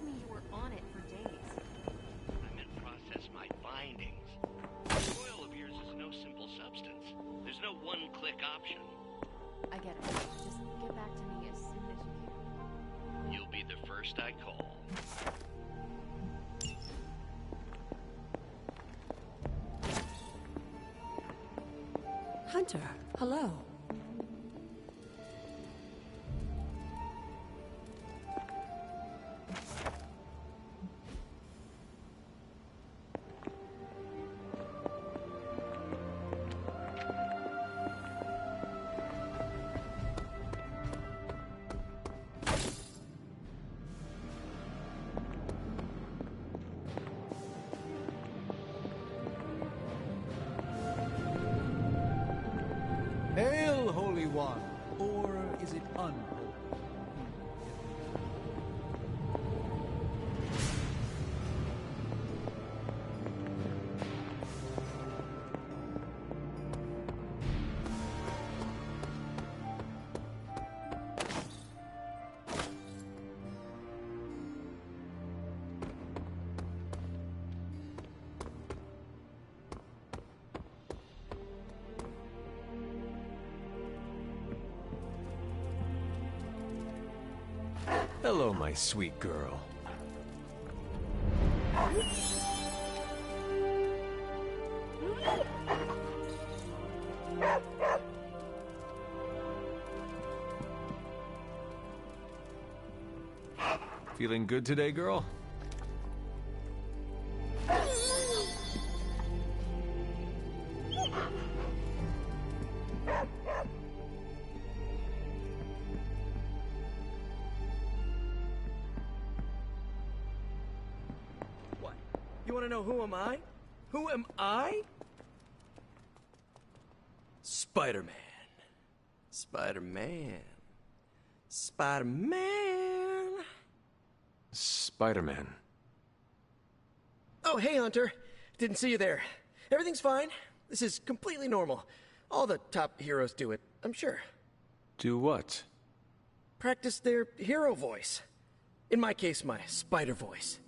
told me you were on it for days. I meant process my findings. This oil of yours is no simple substance. There's no one-click option. I get it. Just get back to me as soon as you can. You'll be the first I call. Hunter, hello. Hail, Holy One! Or is it unholy? Hello, my sweet girl. Feeling good today, girl? What? You want to know who am I? Who am I? Spider-Man. Spider-Man. Spider-Man. Spider-Man. Oh, hey, Hunter. Didn't see you there. Everything's fine. This is completely normal. All the top heroes do it, I'm sure. Do what? Practice their hero voice. In my case, my spider voice.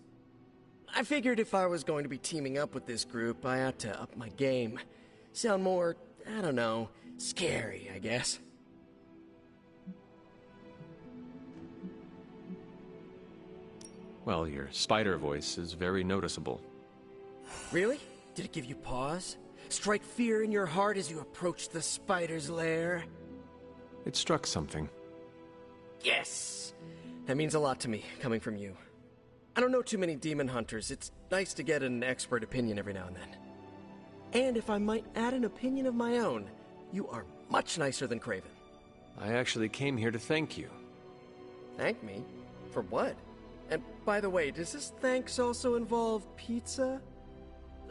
I figured if I was going to be teaming up with this group, I ought to up my game. Sound more, I don't know, scary, I guess. Well, your spider voice is very noticeable. Really? Did it give you pause? Strike fear in your heart as you approach the spider's lair? It struck something. Yes! That means a lot to me, coming from you. I don't know too many demon hunters. It's nice to get an expert opinion every now and then. And if I might add an opinion of my own, you are much nicer than Craven. I actually came here to thank you. Thank me? For what? And by the way, does this thanks also involve pizza?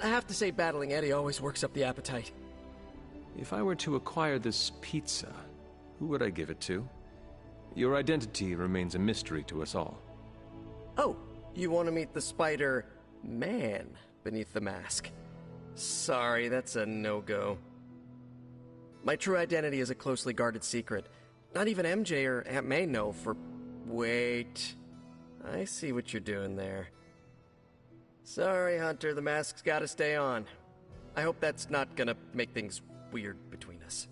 I have to say, battling Eddie always works up the appetite. If I were to acquire this pizza, who would I give it to? Your identity remains a mystery to us all. Oh, you want to meet the Spider-Man beneath the mask? Sorry, that's a no-go. My true identity is a closely guarded secret. Not even MJ or Aunt May know for... Wait... I see what you're doing there. Sorry, Hunter, the mask's gotta stay on. I hope that's not gonna make things weird between us.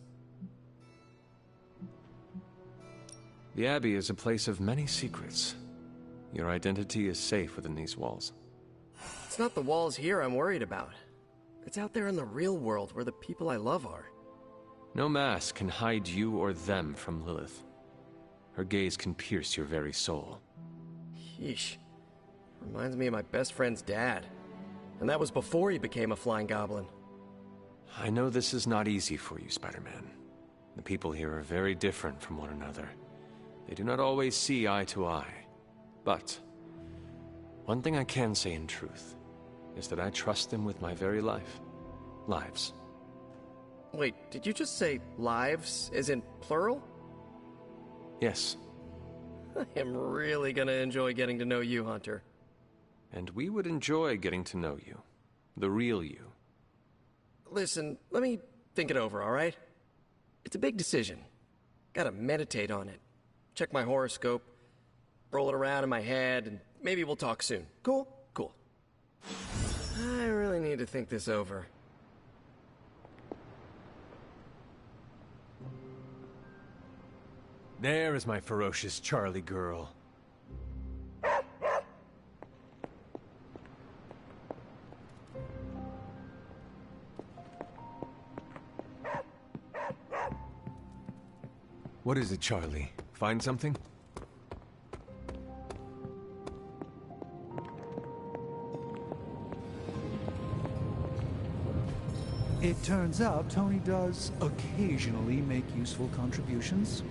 The Abbey is a place of many secrets. Your identity is safe within these walls. It's not the walls here I'm worried about. It's out there in the real world where the people I love are. No mask can hide you or them from Lilith. Her gaze can pierce your very soul. Yeesh. Reminds me of my best friend's dad. And that was before he became a flying goblin. I know this is not easy for you, Spider-Man. The people here are very different from one another. They do not always see eye to eye. But one thing I can say in truth is that I trust them with my very life. Lives. Wait, did you just say lives, as in plural? Yes. I am really gonna enjoy getting to know you, Hunter. And we would enjoy getting to know you. The real you. Listen, let me think it over, alright? It's a big decision. Gotta meditate on it. Check my horoscope, roll it around in my head, and maybe we'll talk soon. Cool? Cool. I really need to think this over. There is my ferocious Charlie girl. What is it, Charlie? Find something? It turns out Tony does occasionally make useful contributions.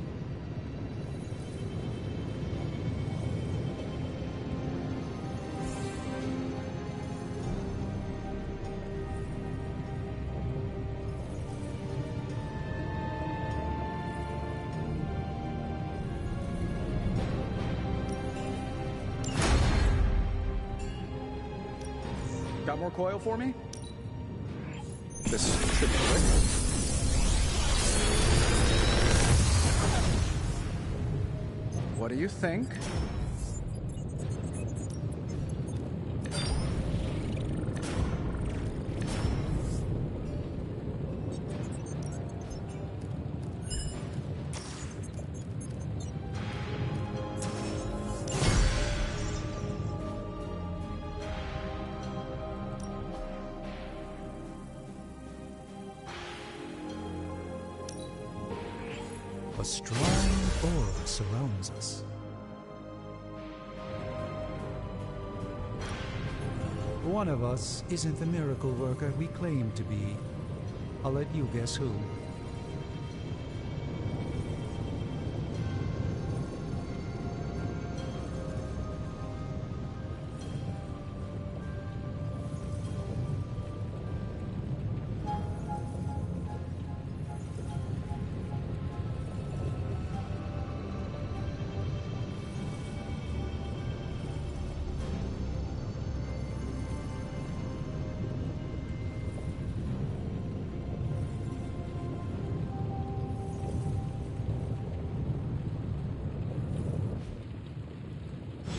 Got more coil for me? This should be quick. What do you think? A strong aura surrounds us. One of us isn't the miracle worker we claim to be. I'll let you guess who.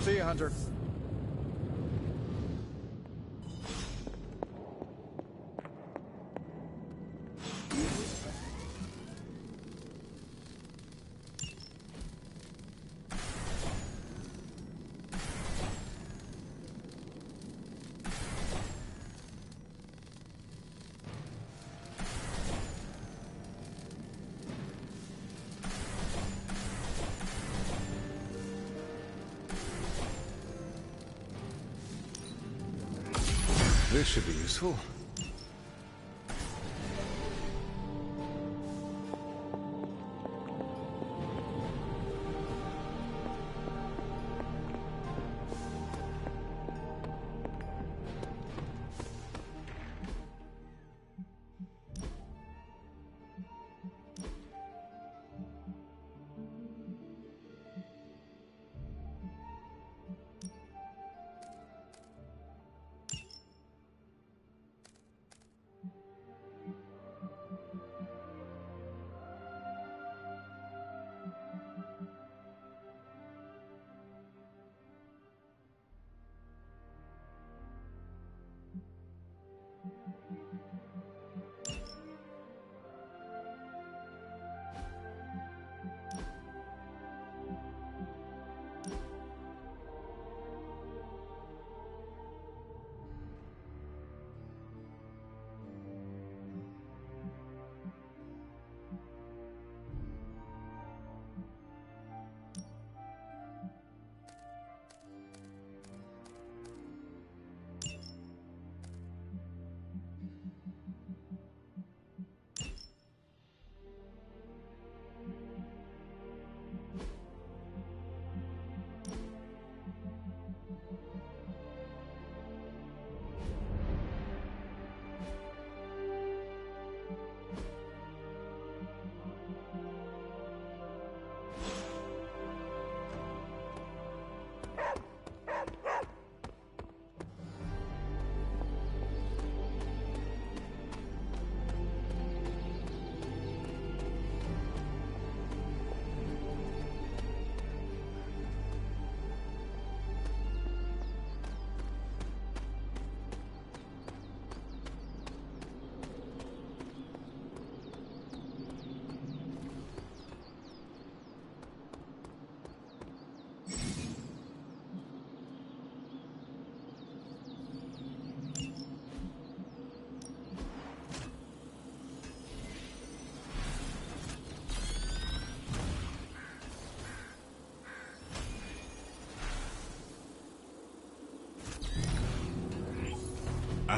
See you, Hunter. This should be useful.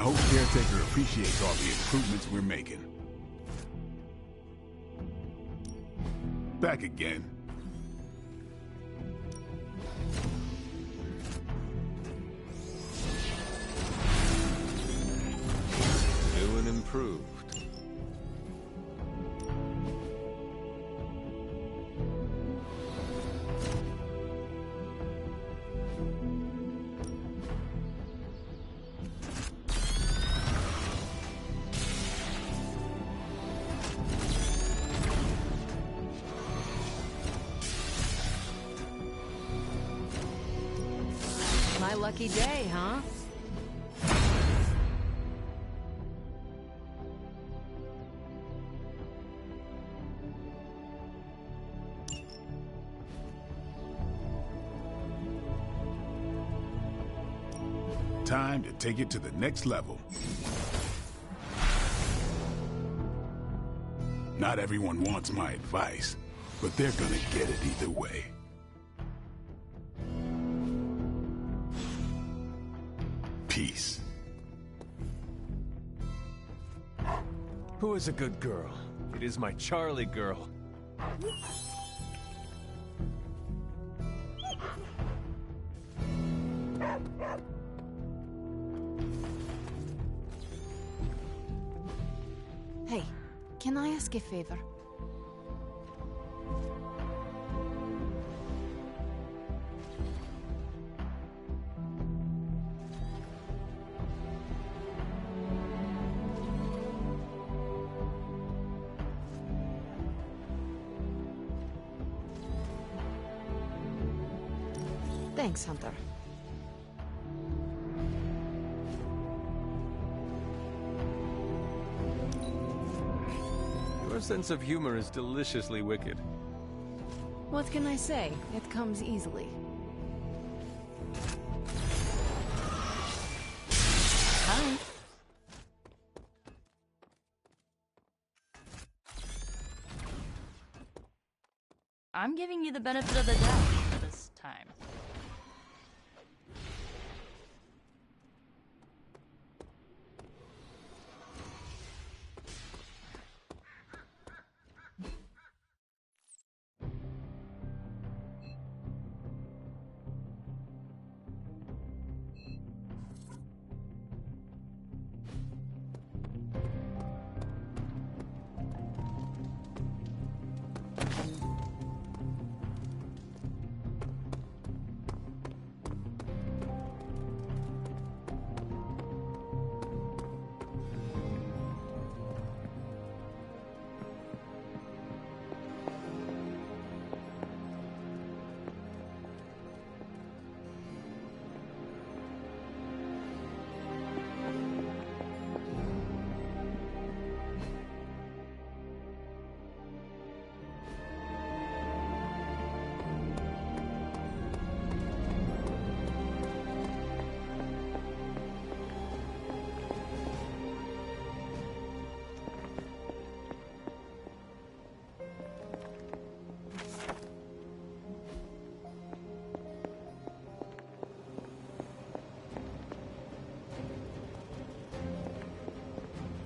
hope Caretaker appreciates all the improvements we're making. Back again. New and improved. My lucky day, huh? Time to take it to the next level. Not everyone wants my advice, but they're gonna get it either way. Peace. Who is a good girl? It is my Charlie girl. Hey, can I ask a favor? Thanks, Hunter. Your sense of humor is deliciously wicked. What can I say? It comes easily. Hi. I'm giving you the benefit of the doubt this time.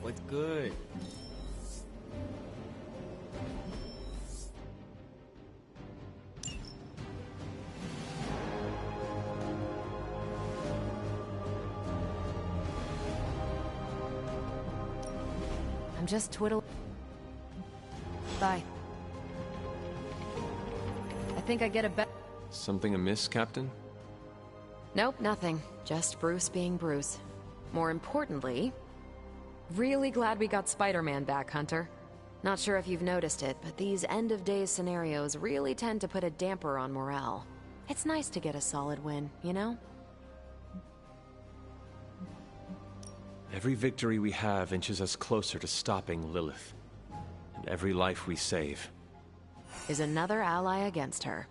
What's good? I'm just twiddling. Bye. I think I get a bet. Something amiss, Captain? Nope, nothing. Just Bruce being Bruce. More importantly, really glad we got Spider-Man back, Hunter. Not sure if you've noticed it, but these end-of-days scenarios really tend to put a damper on morale. It's nice to get a solid win, you know? Every victory we have inches us closer to stopping Lilith. And every life we save is another ally against her.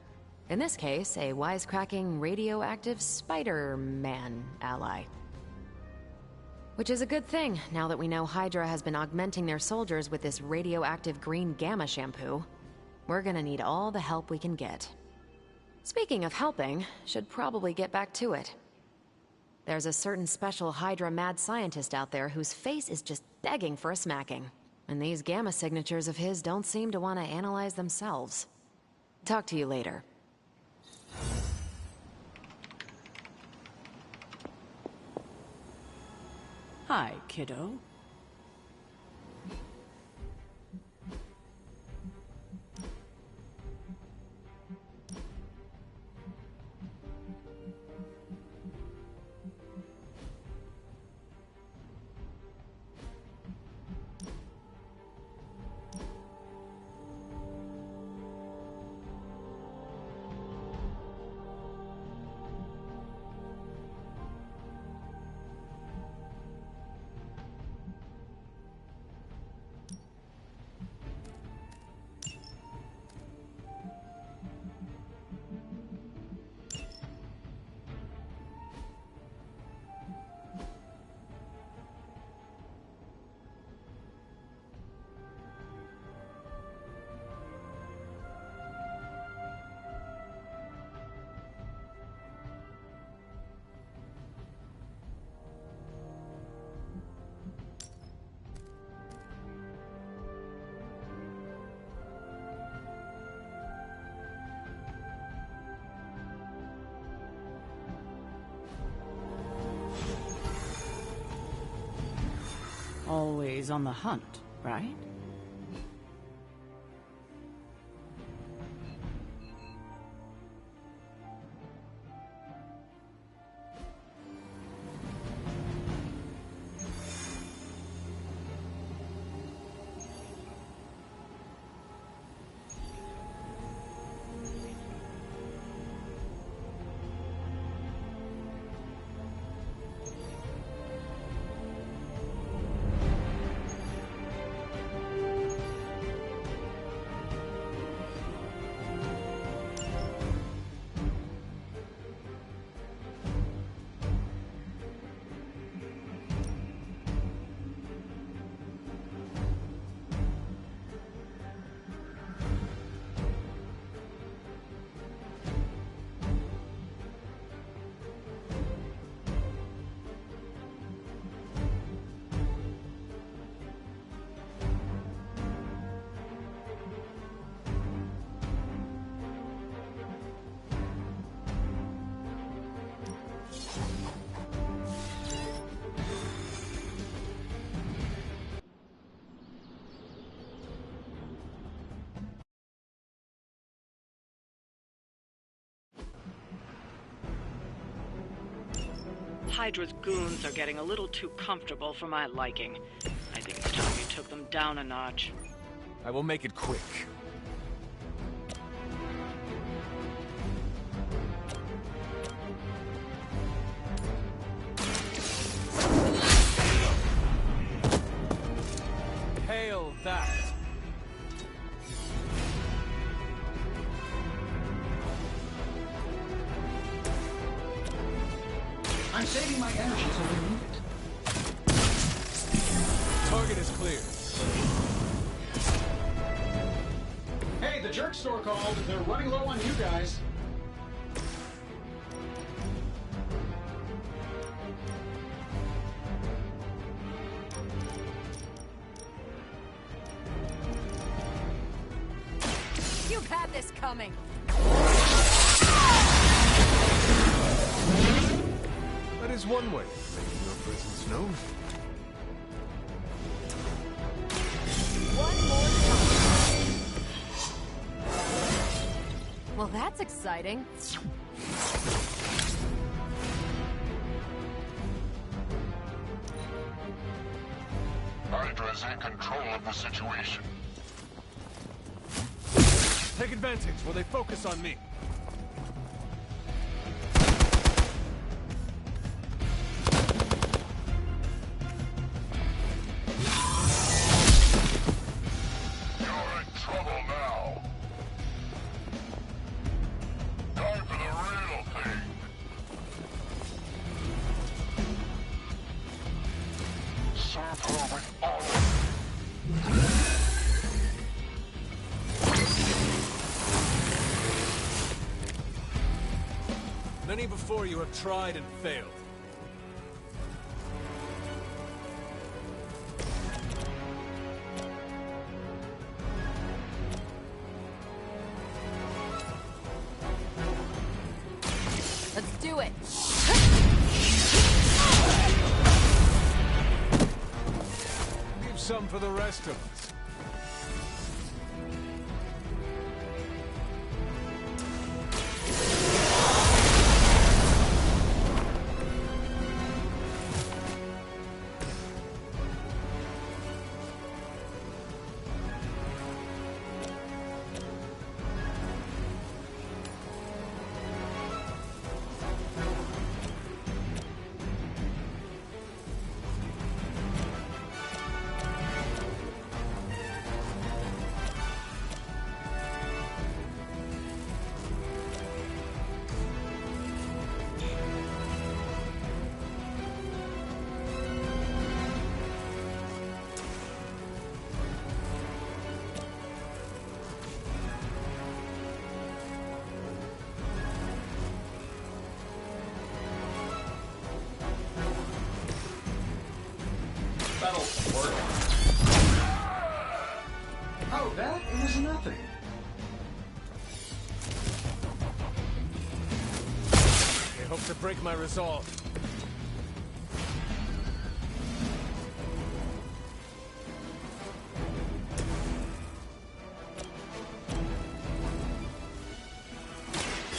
In this case, a wisecracking, radioactive Spider-Man ally. Which is a good thing, now that we know Hydra has been augmenting their soldiers with this radioactive green gamma shampoo. We're gonna need all the help we can get. Speaking of helping, should probably get back to it. There's a certain special Hydra mad scientist out there whose face is just begging for a smacking. And these gamma signatures of his don't seem to want to analyze themselves. Talk to you later. Hi, kiddo. Always on the hunt, right? Hydra's goons are getting a little too comfortable for my liking. I think it's time you took them down a notch. I will make it quick. Hail that! I'm saving my energy so we need it. Target is clear. Hey, the jerk store called. They're running low on you guys. You've had this coming. That is one way of making your presence known. One more time. Well, that's exciting. Hydra's in control of the situation. Take advantage while they focus on me. You're in trouble now. Time for the real thing. Serve her with honor. Many before you have tried and failed. do it! Leave some for the rest of us. That'll work. Oh, that? It was nothing. I hope to break my resolve.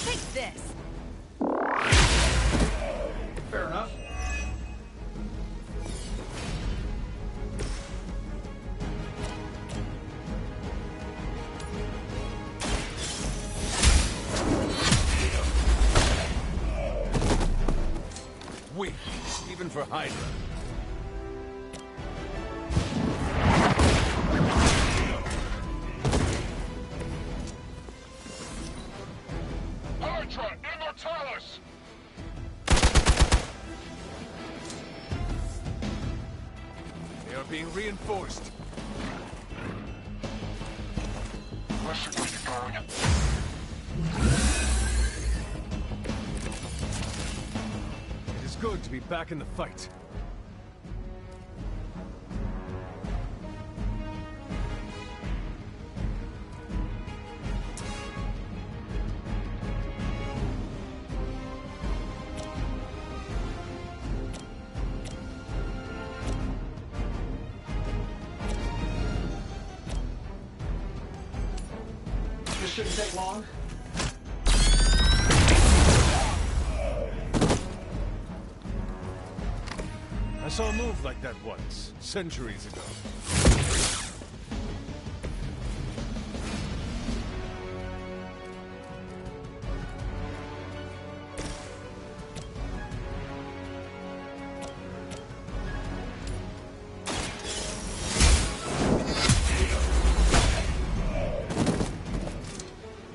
Take this! Fair enough. Weak, even for Hydra. Hydra, Immortalis! They are being reinforced. Where should we be going? It is good to be back in the fight. This shouldn't take long. I saw a move like that once, centuries ago.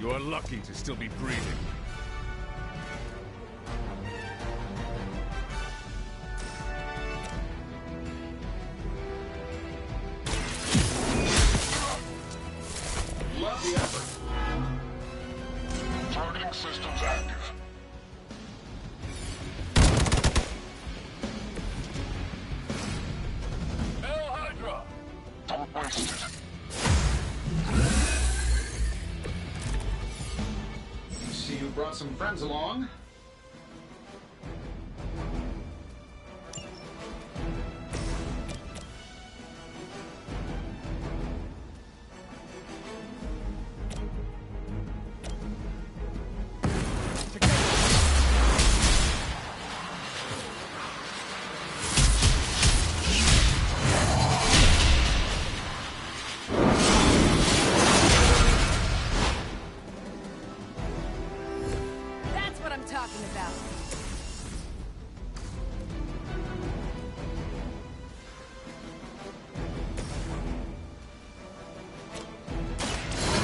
You are lucky to still be breathing. Love the effort. Targeting systems active. Hail Hydra! Don't waste it. See, you brought some friends along. That's what I'm talking about.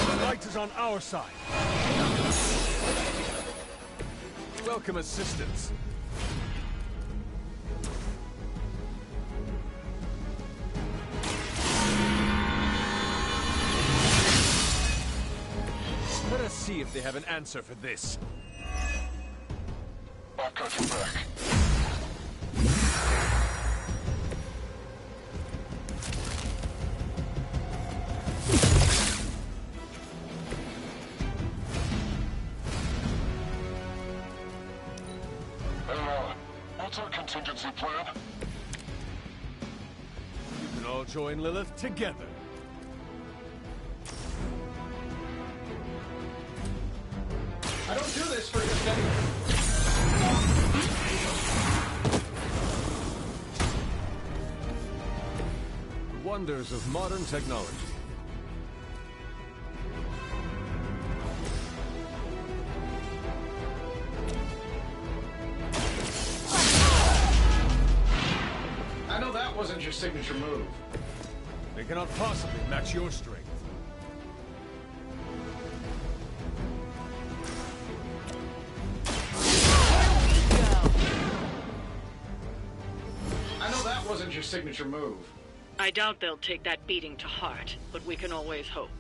The light is on our side. Welcome assistance. Let us see if they have an answer for this. I've got your back. What's our contingency plan? You can all join Lilith together. I don't do this for just anyone. The wonders of modern technology. I know that wasn't your signature move. They cannot possibly match your strength. I know that wasn't your signature move. I doubt they'll take that beating to heart, but we can always hope.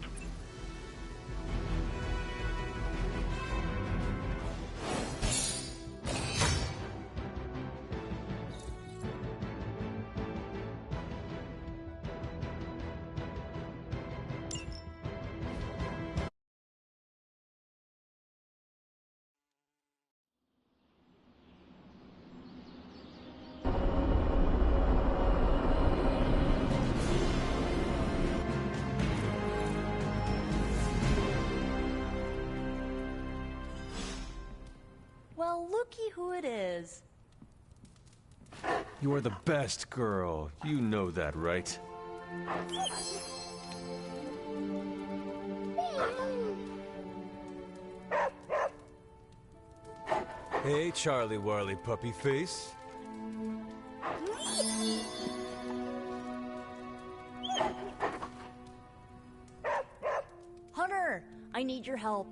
Well, looky who it is. You are the best girl. You know that, right? Hey, Charlie Warley puppy face. Hunter, I need your help.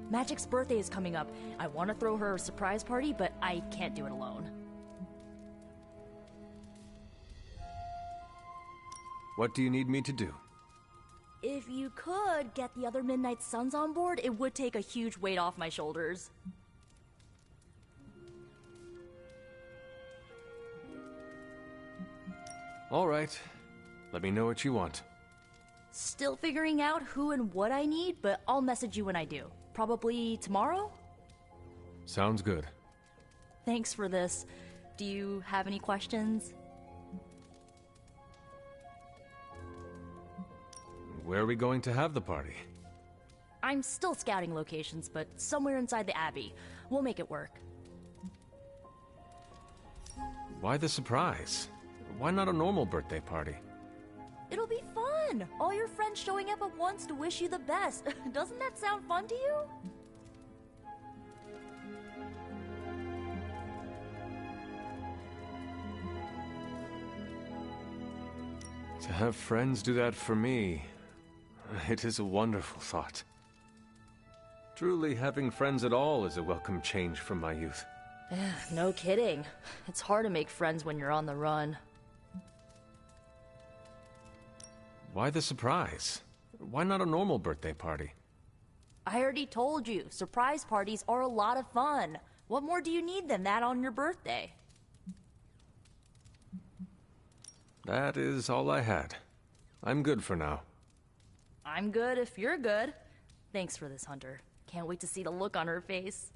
Magic's birthday is coming up. I want to throw her a surprise party, but I can't do it alone. What do you need me to do? If you could get the other Midnight Suns on board, it would take a huge weight off my shoulders. All right. Let me know what you want. Still figuring out who and what I need, but I'll message you when I do. Probably tomorrow? Sounds good. Thanks for this. Do you have any questions? Where are we going to have the party? I'm still scouting locations, but somewhere inside the Abbey. We'll make it work. Why the surprise? Why not a normal birthday party? It'll be fun! All your friends showing up at once to wish you the best. Doesn't that sound fun to you? To have friends do that for me, it is a wonderful thought. Truly, having friends at all is a welcome change from my youth. No kidding. It's hard to make friends when you're on the run. Why the surprise? Why not a normal birthday party? I already told you, surprise parties are a lot of fun. What more do you need than that on your birthday? That is all I had. I'm good for now. I'm good if you're good. Thanks for this, Hunter. Can't wait to see the look on her face.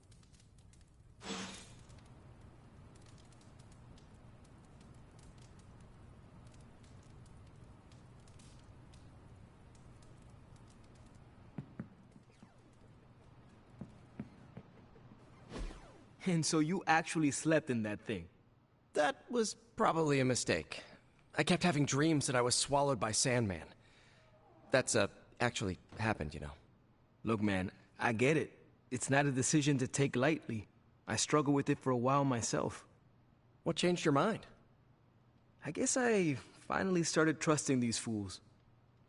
And so you actually slept in that thing? That was probably a mistake. I kept having dreams that I was swallowed by Sandman. That's, actually happened, you know. Look, man, I get it. It's not a decision to take lightly. I struggled with it for a while myself. What changed your mind? I guess I finally started trusting these fools.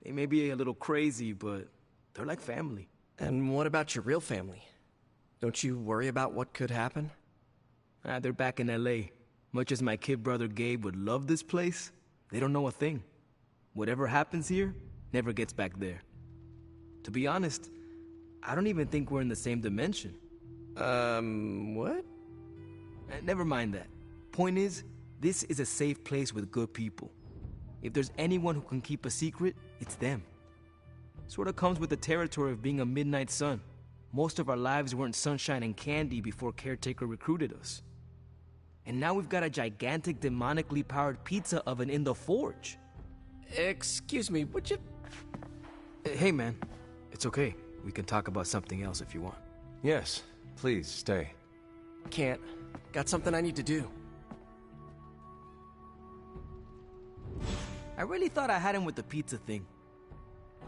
They may be a little crazy, but they're like family. And what about your real family? Don't you worry about what could happen? They're back in LA. Much as my kid brother Gabe would love this place, they don't know a thing. Whatever happens here never gets back there. To be honest, I don't even think we're in the same dimension. What? Never mind that. Point is, this is a safe place with good people. If there's anyone who can keep a secret, it's them. Sorta comes with the territory of being a Midnight Sun. Most of our lives weren't sunshine and candy before Caretaker recruited us. And now we've got a gigantic demonically powered pizza oven in the forge. Excuse me, would you... Hey man, it's okay. We can talk about something else if you want. Yes, please, stay. Can't. Got something I need to do. I really thought I had him with the pizza thing.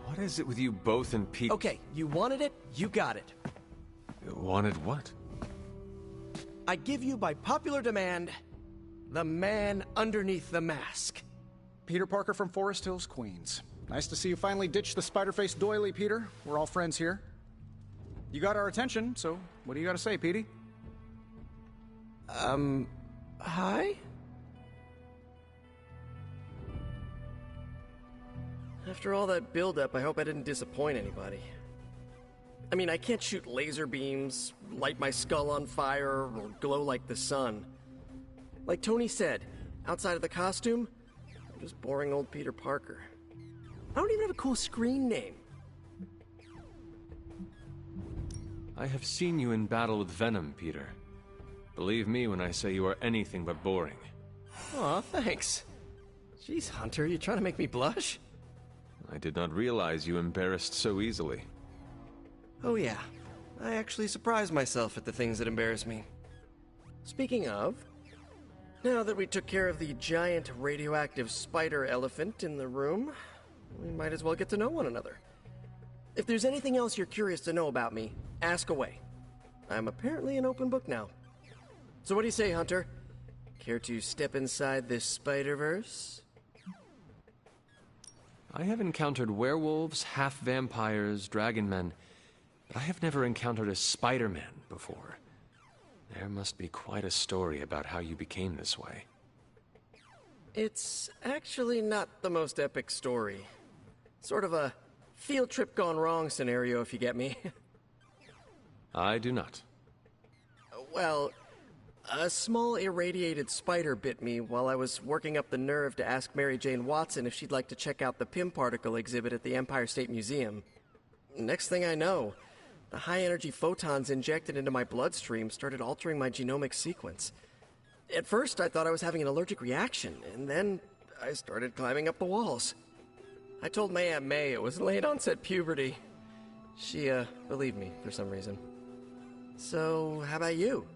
What is it with you both and Pete? Okay, you wanted it, you got it. Wanted what? I give you, by popular demand, the man underneath the mask. Peter Parker from Forest Hills, Queens. Nice to see you finally ditch the spider-faced doily, Peter. We're all friends here. You got our attention, so what do you got to say, Petey? Hi? After all that build-up, I hope I didn't disappoint anybody. I mean, I can't shoot laser beams, light my skull on fire, or glow like the sun. Like Tony said, outside of the costume, I'm just boring old Peter Parker. I don't even have a cool screen name. I have seen you in battle with Venom, Peter. Believe me when I say you are anything but boring. Aw, thanks. Jeez, Hunter, you trying to make me blush? I did not realize you embarrassed so easily. Oh yeah, I actually surprise myself at the things that embarrass me. Speaking of, now that we took care of the giant radioactive spider elephant in the room, we might as well get to know one another. If there's anything else you're curious to know about me, ask away. I'm apparently an open book now. So what do you say, Hunter? Care to step inside this Spider-Verse? I have encountered werewolves, half-vampires, dragon men, but I have never encountered a Spider-Man before. There must be quite a story about how you became this way. It's actually not the most epic story. Sort of a field trip gone wrong scenario, if you get me. I do not. Well, a small irradiated spider bit me while I was working up the nerve to ask Mary Jane Watson if she'd like to check out the Pym particle exhibit at the Empire State Museum. Next thing I know, the high-energy photons injected into my bloodstream started altering my genomic sequence. At first, I thought I was having an allergic reaction, and then I started climbing up the walls. I told my Aunt May it was late-onset puberty. She, believed me for some reason. So, how about you?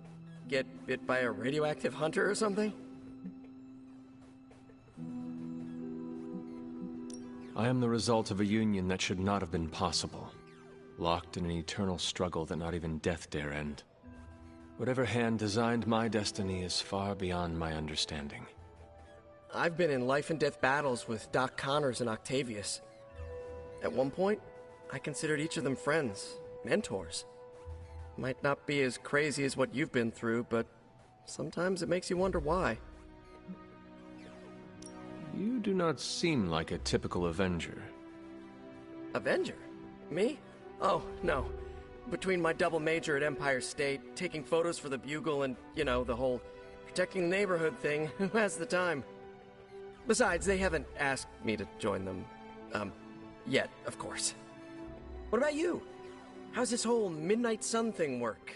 Get bit by a radioactive hunter or something? I am the result of a union that should not have been possible. Locked in an eternal struggle that not even death dare end. Whatever hand designed my destiny is far beyond my understanding. I've been in life-and-death battles with Doc Connors and Octavius. At one point, I considered each of them friends, mentors. Might not be as crazy as what you've been through, but sometimes it makes you wonder why. You do not seem like a typical Avenger. Avenger? Me? Oh, no. Between my double major at Empire State, taking photos for the Bugle, and, you know, the whole protecting the neighborhood thing, who has the time? Besides, they haven't asked me to join them. Yet, of course. What about you? How's this whole Midnight Sun thing work?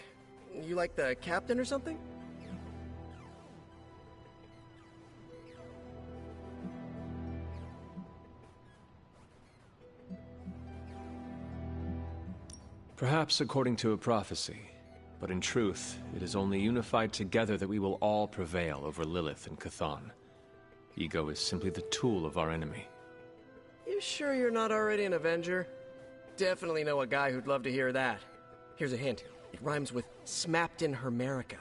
You like the captain or something? Perhaps according to a prophecy, but in truth, it is only unified together that we will all prevail over Lilith and Chthon. Ego is simply the tool of our enemy. You sure you're not already an Avenger? Definitely know a guy who'd love to hear that. Here's a hint. It rhymes with smapped in Hermerica.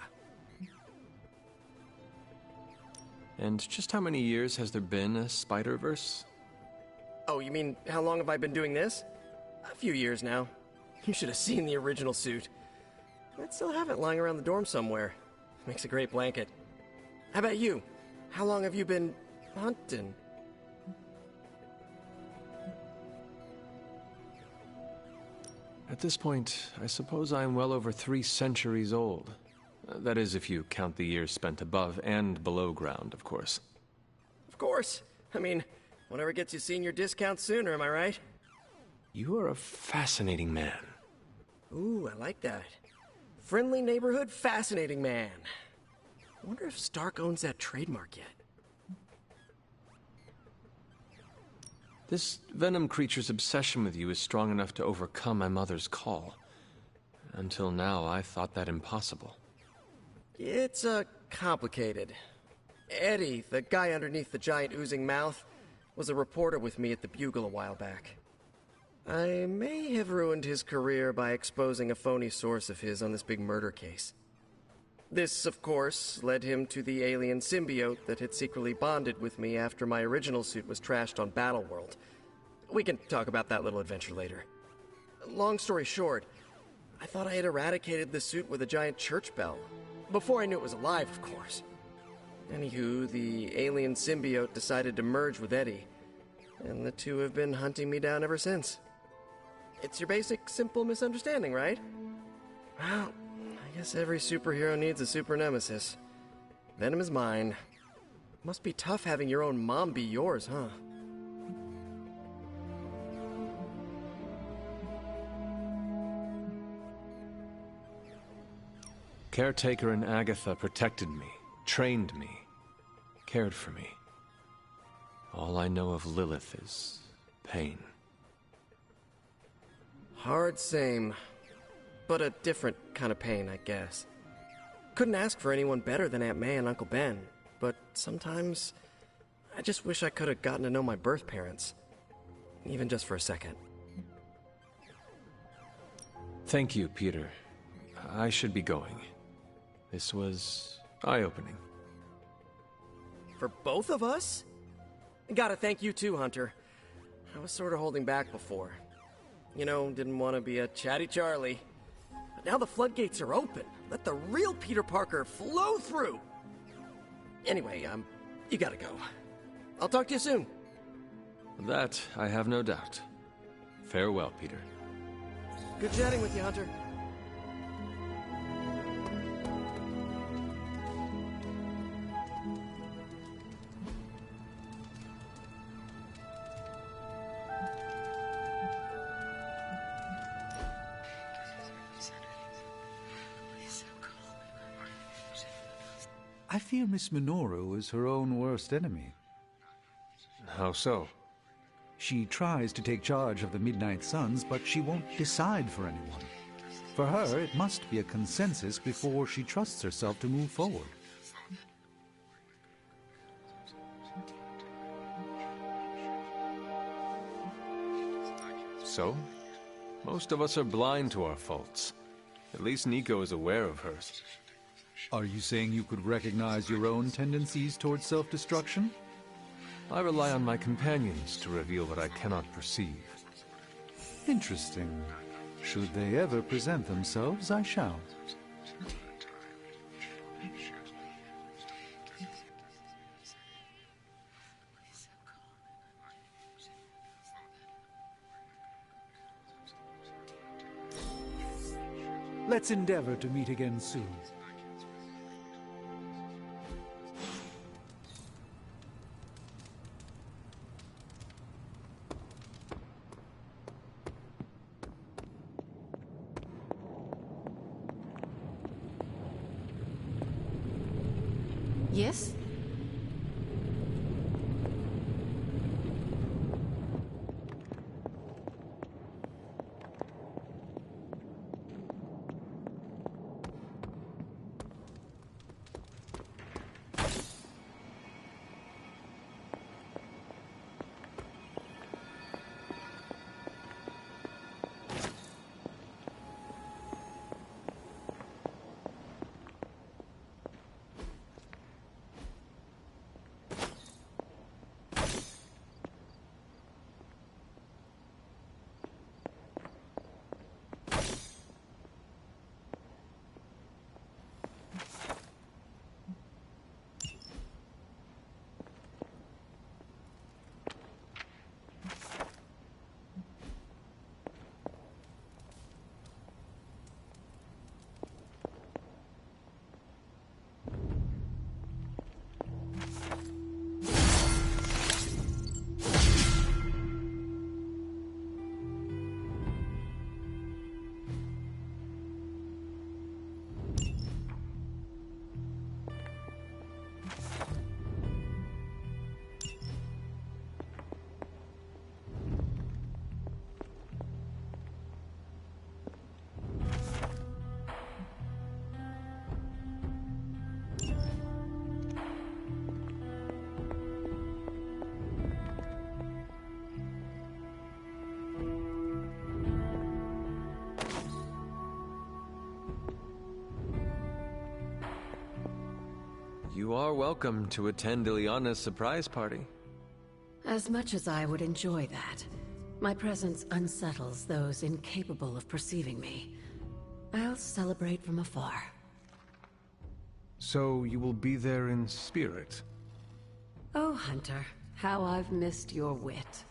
And just how many years has there been a Spider-Verse? Oh, you mean how long have I been doing this? A few years now. You should have seen the original suit. I still have it lying around the dorm somewhere. Makes a great blanket. How about you? How long have you been hunting? At this point, I suppose I am well over 3 centuries old. That is, if you count the years spent above and below ground, of course. Of course. I mean, whatever gets you senior discount sooner, am I right? You are a fascinating man. Ooh, I like that. Friendly neighborhood, fascinating man. Wonder if Stark owns that trademark yet. This Venom creature's obsession with you is strong enough to overcome my mother's call. Until now, I thought that impossible. It's, complicated. Eddie, the guy underneath the giant oozing mouth, was a reporter with me at the Bugle a while back. I may have ruined his career by exposing a phony source of his on this big murder case. This, of course, led him to the alien symbiote that had secretly bonded with me after my original suit was trashed on Battleworld. We can talk about that little adventure later. Long story short, I thought I had eradicated the suit with a giant church bell. Before I knew it was alive, of course. Anywho, the alien symbiote decided to merge with Eddie, and the two have been hunting me down ever since. It's your basic, simple misunderstanding, right? Well, I guess every superhero needs a super nemesis. Venom is mine. Must be tough having your own mom be yours, huh? Caretaker and Agatha protected me, trained me, cared for me. All I know of Lilith is pain. Hard same, but a different kind of pain, I guess. Couldn't ask for anyone better than Aunt May and Uncle Ben, but sometimes I just wish I could have gotten to know my birth parents, even just for a second. Thank you, Peter. I should be going. This was eye-opening. For both of us? Gotta thank you too, Hunter. I was sort of holding back before. You know, didn't want to be a chatty Charlie. But now the floodgates are open. Let the real Peter Parker flow through. Anyway, you gotta go. I'll talk to you soon. That I have no doubt. Farewell, Peter. Good chatting with you, Hunter. I fear Miss Minoru is her own worst enemy. How so? She tries to take charge of the Midnight Suns, but she won't decide for anyone. For her, it must be a consensus before she trusts herself to move forward. So? Most of us are blind to our faults. At least Nico is aware of hers. Are you saying you could recognize your own tendencies towards self-destruction? I rely on my companions to reveal what I cannot perceive. Interesting. Should they ever present themselves, I shall. Let's endeavor to meet again soon. Yes? You are welcome to attend Ileana's surprise party. As much as I would enjoy that, my presence unsettles those incapable of perceiving me. I'll celebrate from afar. So you will be there in spirit? Oh, Hunter, how I've missed your wit.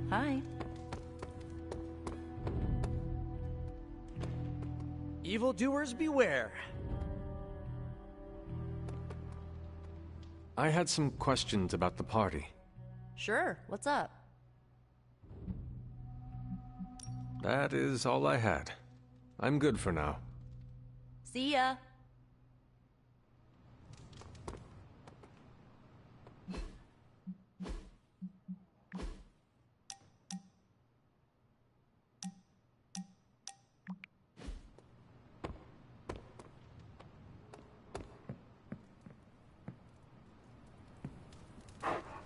Hi. Evildoers beware. I had some questions about the party. Sure, what's up? That is all I had. I'm good for now. See ya.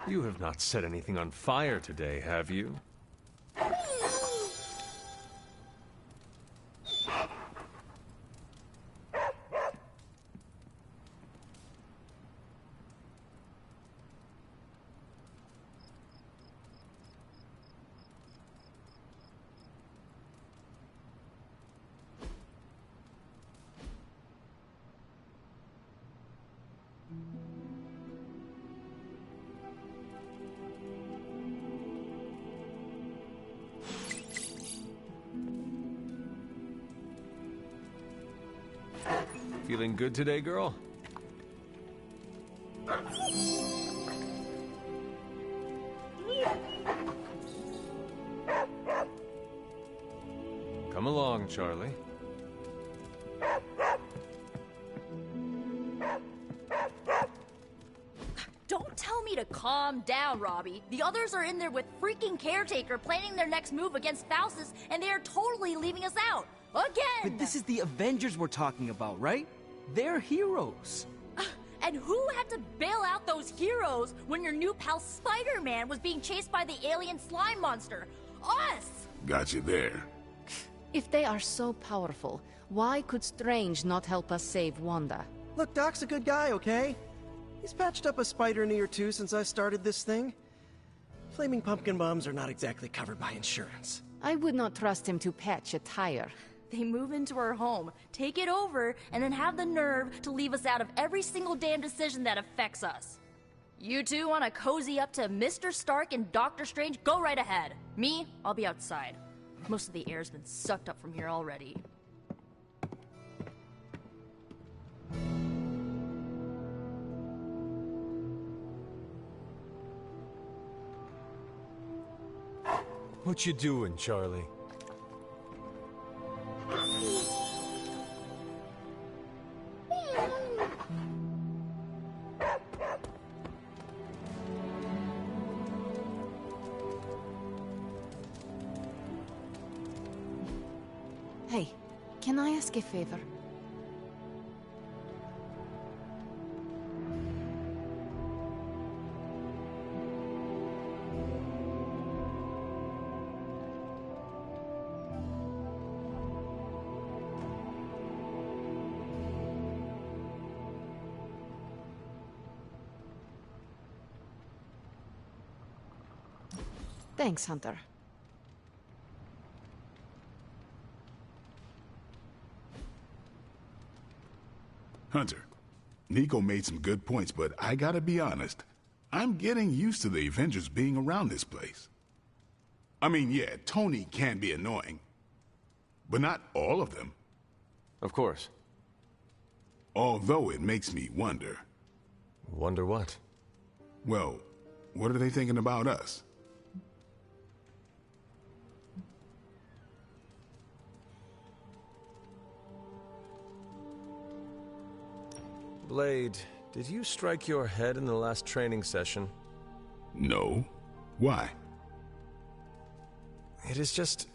You have not set anything on fire today, have you? Feeling good today, girl? Come along, Charlie. Don't tell me to calm down, Robbie. The others are in there with freaking Caretaker planning their next move against Faustus, and they are totally leaving us out. Again! But this is the Avengers we're talking about, right? They're heroes. And who had to bail out those heroes when your new pal Spider-Man was being chased by the alien slime monster? Us! Got you there. If they are so powerful, why could Strange not help us save Wanda? Look, Doc's a good guy, okay? He's patched up a spider knee or two since I started this thing. Flaming pumpkin bombs are not exactly covered by insurance. I would not trust him to patch a tire. They move into our home, take it over, and then have the nerve to leave us out of every single damn decision that affects us. You two want to cozy up to Mr. Stark and Doctor Strange? Go right ahead. Me, I'll be outside. Most of the air's been sucked up from here already. What you doing, Charlie? Hey, can I ask a favor? Thanks, Hunter. Hunter, Nico made some good points, but I gotta be honest. I'm getting used to the Avengers being around this place. I mean, yeah, Tony can be annoying, but not all of them. Of course. Although it makes me wonder. Wonder what? Well, What are they thinking about us? Blade, did you strike your head in the last training session? No. Why? It is just...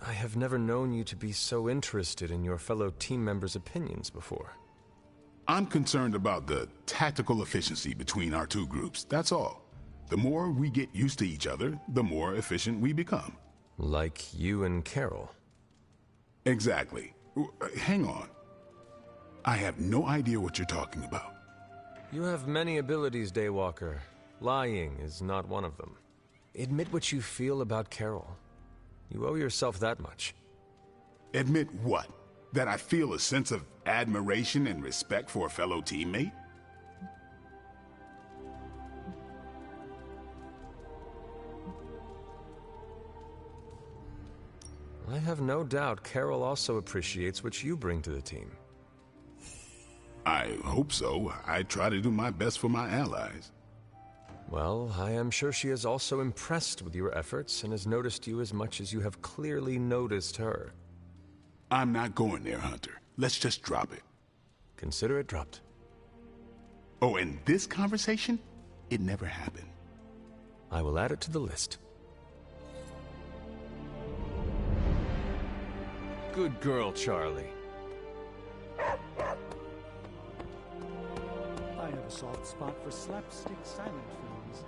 I have never known you to be so interested in your fellow team members' opinions before. I'm concerned about the tactical efficiency between our two groups, that's all. The more we get used to each other, the more efficient we become. Like you and Carol. Exactly. Hang on. I have no idea what you're talking about. You have many abilities, Daywalker. Lying is not one of them. Admit what you feel about Carol. You owe yourself that much. Admit what? That I feel a sense of admiration and respect for a fellow teammate? I have no doubt Carol also appreciates what you bring to the team. I hope so. I try to do my best for my allies. Well, I am sure she is also impressed with your efforts and has noticed you as much as you have clearly noticed her. I'm not going there, Hunter. Let's just drop it. Consider it dropped. Oh, and this conversation? It never happened. I will add it to the list. Good girl, Charlie. I have a soft spot for slapstick silent films.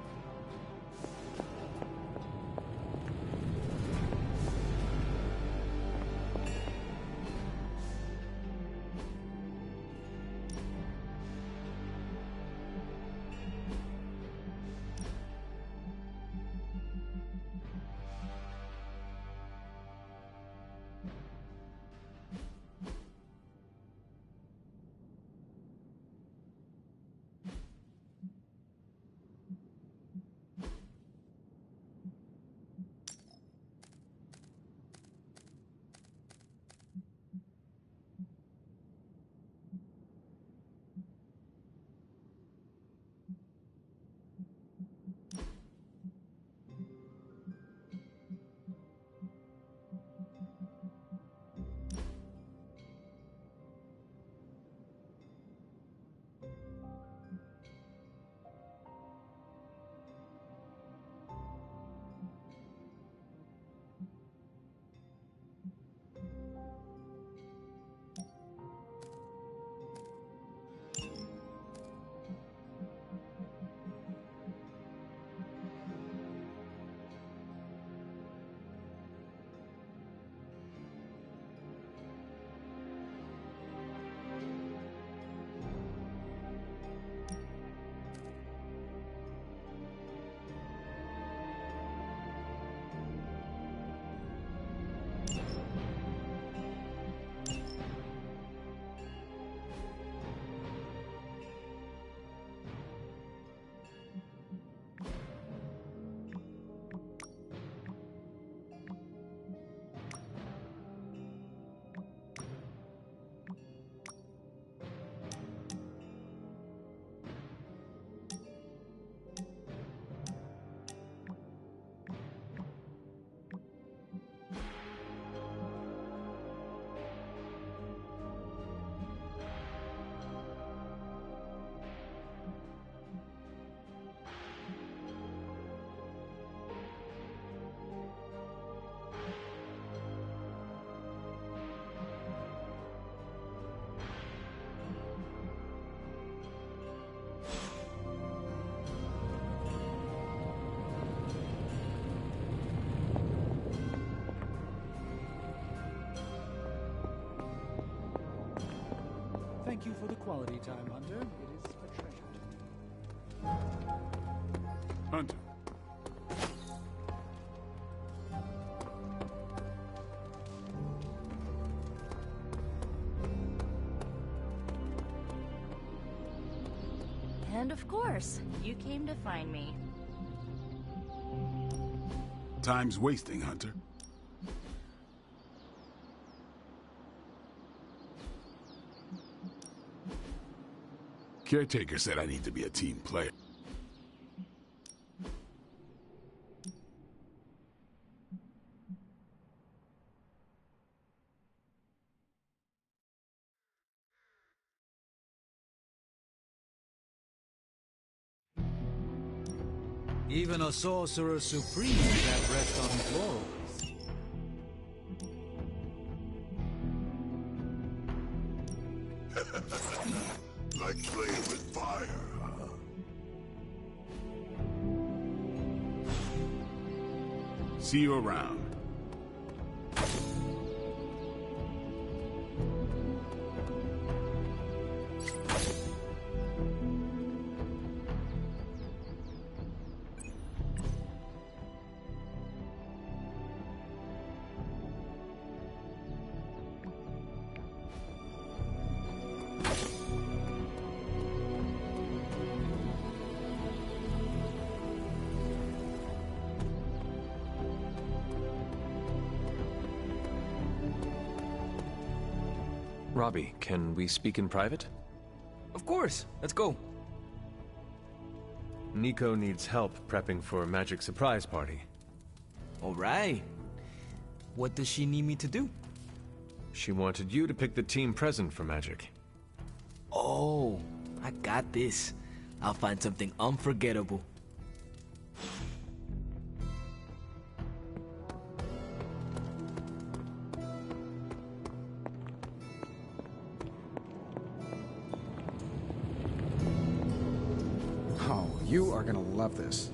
Thank you for the quality time, Hunter. It is a treasure to me. Hunter. And of course, you came to find me. Time's wasting, Hunter. Caretaker said I need to be a team player. Even a sorcerer supreme can't rest on his laurels. Like playing with fire, huh? See you around. Robbie, can we speak in private? Of course. Let's go. Nico needs help prepping for a magic surprise party. All right. What does she need me to do? She wanted you to pick the team present for magic. Oh, I got this. I'll find something unforgettable. Oh, you are gonna love this.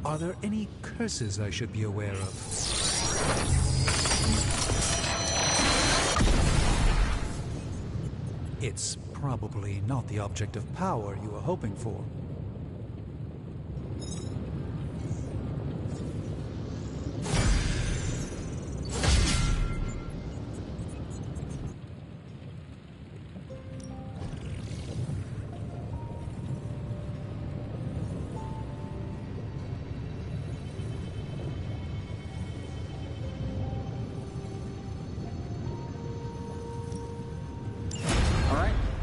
Are there any curses I should be aware of? It's probably not the object of power you were hoping for.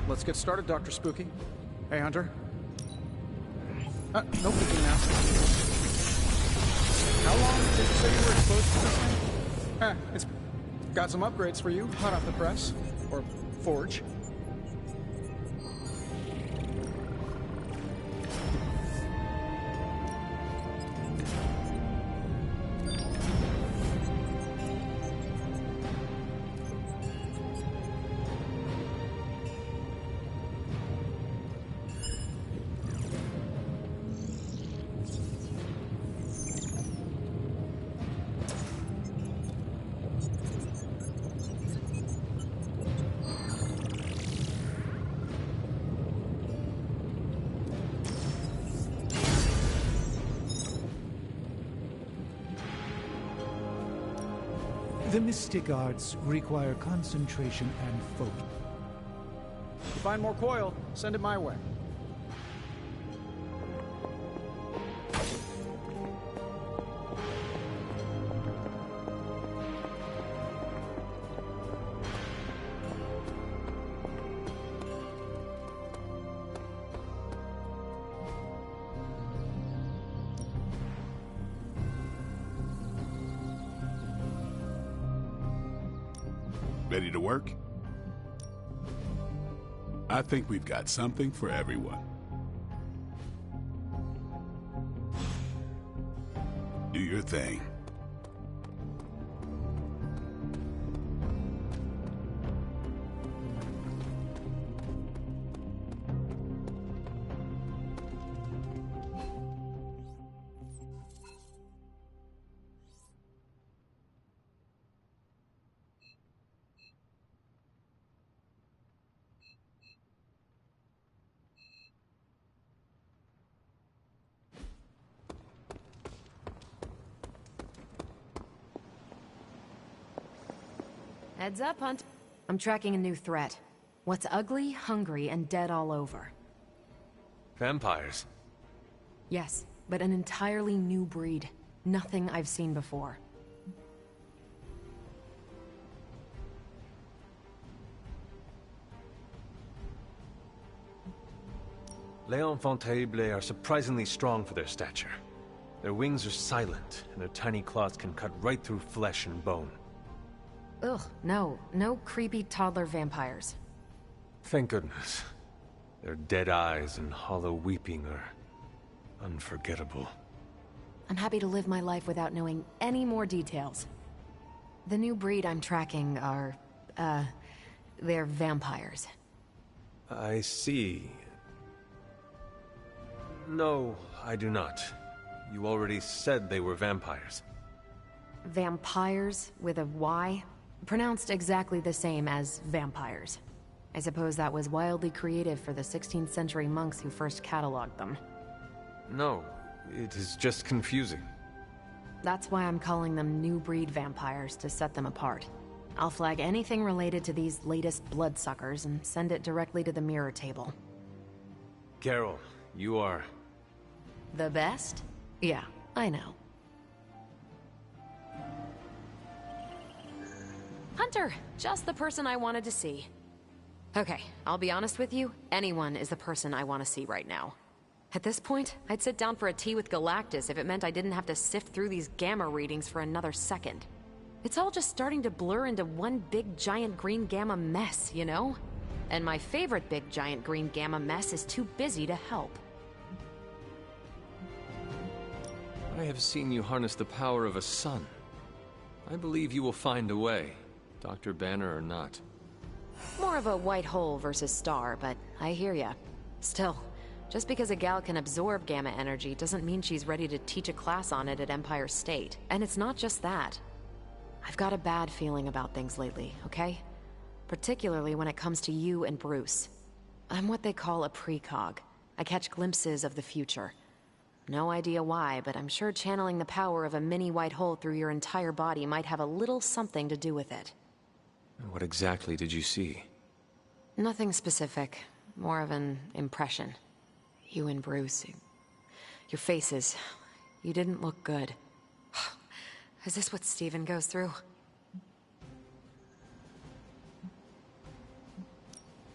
Let's get started, Dr. Spooky. Hey, Hunter. No peeking now. How long did you say you were exposed to this thing? It's got some upgrades for you, hot off the press. Or forge. The mystic arts require concentration and focus. If you find more coil, send it my way. Ready to work? I think we've got something for everyone. Do your thing. Heads up, Hunt. I'm tracking a new threat. What's ugly, hungry, and dead all over. Vampires? Yes, but an entirely new breed. Nothing I've seen before. Les enfants terribles are surprisingly strong for their stature. Their wings are silent, and their tiny claws can cut right through flesh and bone. Ugh, no. No creepy toddler vampires. Thank goodness. Their dead eyes and hollow weeping are unforgettable. I'm happy to live my life without knowing any more details. The new breed I'm tracking are, they're vampires. I see. No, I do not. You already said they were vampires. Vampires with a Y? Pronounced exactly the same as vampires. I suppose that was wildly creative for the 16th century monks who first cataloged them. No, it is just confusing. That's why I'm calling them new breed vampires, to set them apart. I'll flag anything related to these latest bloodsuckers and send it directly to the mirror table. Carol, you are... The best? Yeah, I know. Hunter, just the person I wanted to see. Okay, I'll be honest with you, anyone is the person I want to see right now. At this point, I'd sit down for a tea with Galactus if it meant I didn't have to sift through these gamma readings for another second. It's all just starting to blur into one big giant green gamma mess, you know? And my favorite big giant green gamma mess is too busy to help. I have seen you harness the power of a sun. I believe you will find a way, Dr. Banner or not. More of a white hole versus star, but I hear ya. Still, just because a gal can absorb gamma energy doesn't mean she's ready to teach a class on it at Empire State. And it's not just that. I've got a bad feeling about things lately, okay? Particularly when it comes to you and Bruce. I'm what they call a precog. I catch glimpses of the future. No idea why, but I'm sure channeling the power of a mini white hole through your entire body might have a little something to do with it. What exactly did you see? Nothing specific. More of an impression. You and Bruce. Your faces. You didn't look good. Is this what Steven goes through?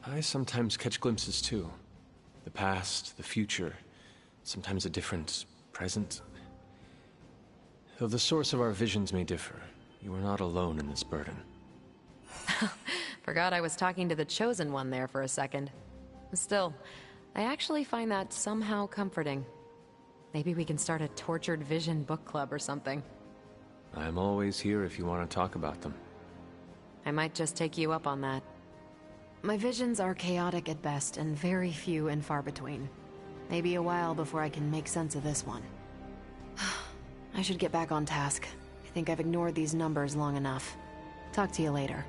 I sometimes catch glimpses too. The past, the future, sometimes a different present. Though the source of our visions may differ, you are not alone in this burden. Forgot I was talking to the Chosen One there for a second. Still, I actually find that somehow comforting. Maybe we can start a Tortured Vision book club or something. I'm always here if you want to talk about them. I might just take you up on that. My visions are chaotic at best and very few and far between. Maybe a while before I can make sense of this one. I should get back on task. I think I've ignored these numbers long enough. Talk to you later.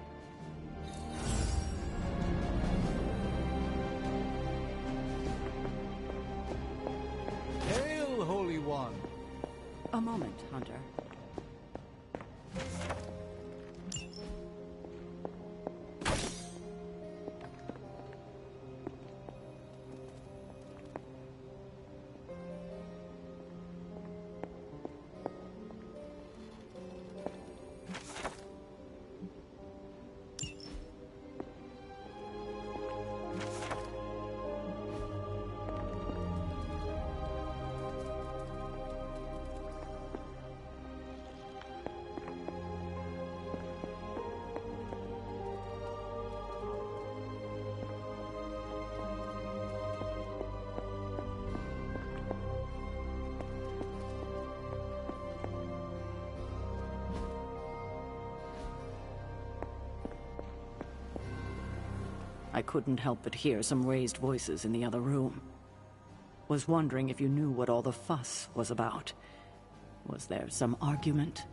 Hail, Holy One! A moment, Hunter. I couldn't help but hear some raised voices in the other room. Was wondering if you knew what all the fuss was about. Was there some argument?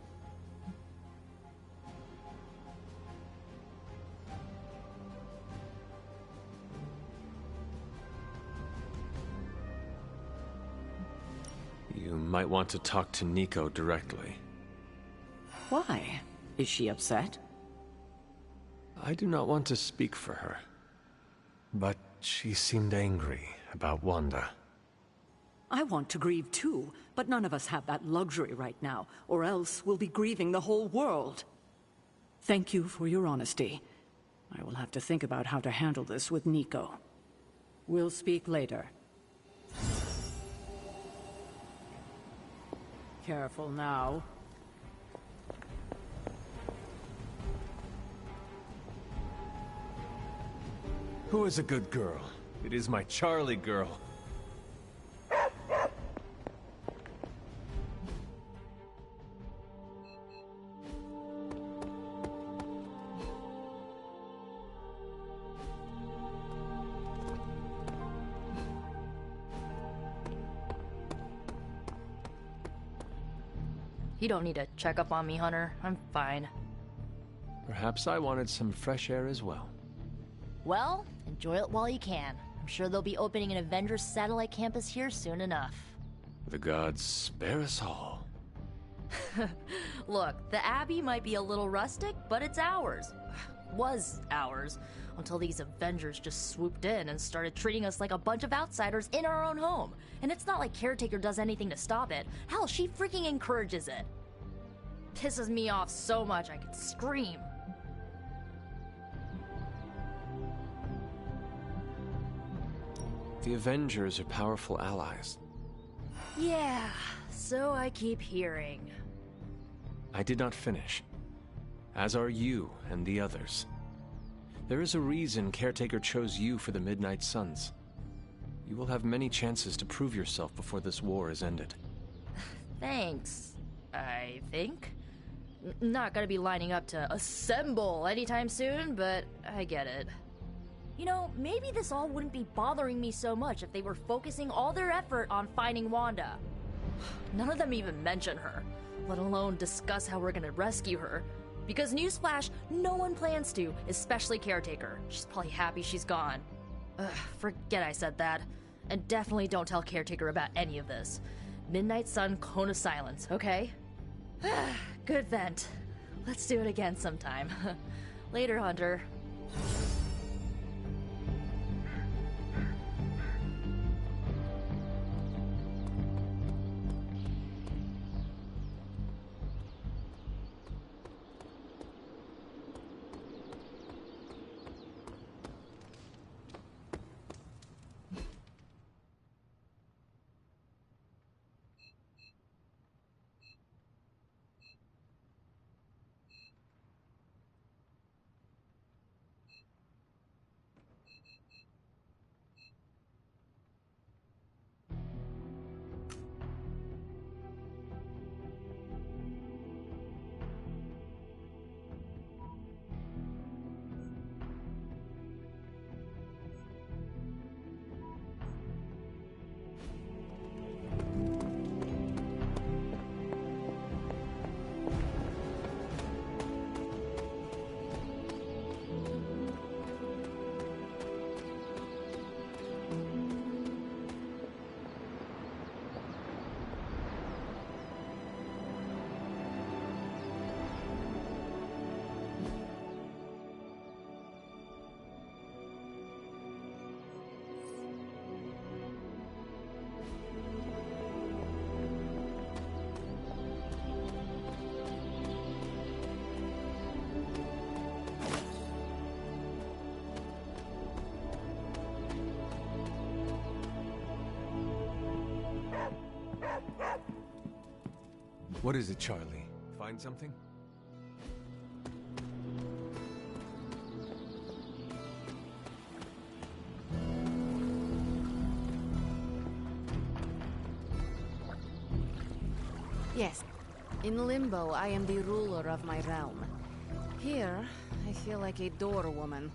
You might want to talk to Nico directly. Why? Is she upset? I do not want to speak for her, but she seemed angry about Wanda. I want to grieve too, but none of us have that luxury right now, or else we'll be grieving the whole world. Thank you for your honesty. I will have to think about how to handle this with Nico. We'll speak later. Careful now. Who is a good girl? It is my Charlie girl. You don't need to check up on me, Hunter. I'm fine. Perhaps I wanted some fresh air as well. Well, enjoy it while you can. I'm sure they'll be opening an Avengers satellite campus here soon enough. The gods spare us all. Look, the Abbey might be a little rustic, but it's ours. Was ours. Until these Avengers just swooped in and started treating us like a bunch of outsiders in our own home. And it's not like Caretaker does anything to stop it. Hell, she freaking encourages it. Pisses me off so much I could scream. The Avengers are powerful allies. Yeah, so I keep hearing. I did not finish. As are you and the others. There is a reason Caretaker chose you for the Midnight Suns. You will have many chances to prove yourself before this war is ended. Thanks, I think. Not gonna be lining up to assemble anytime soon, but I get it. You know, maybe this all wouldn't be bothering me so much if they were focusing all their effort on finding Wanda. None of them even mention her, let alone discuss how we're gonna rescue her. Because newsflash, no one plans to, especially Caretaker. She's probably happy she's gone. Ugh, forget I said that. And definitely don't tell Caretaker about any of this. Midnight Sun, Cone of Silence, okay? Good vent. Let's do it again sometime. Later, Hunter. What is it, Charlie? Find something? Yes. In Limbo, I am the ruler of my realm. Here, I feel like a door woman.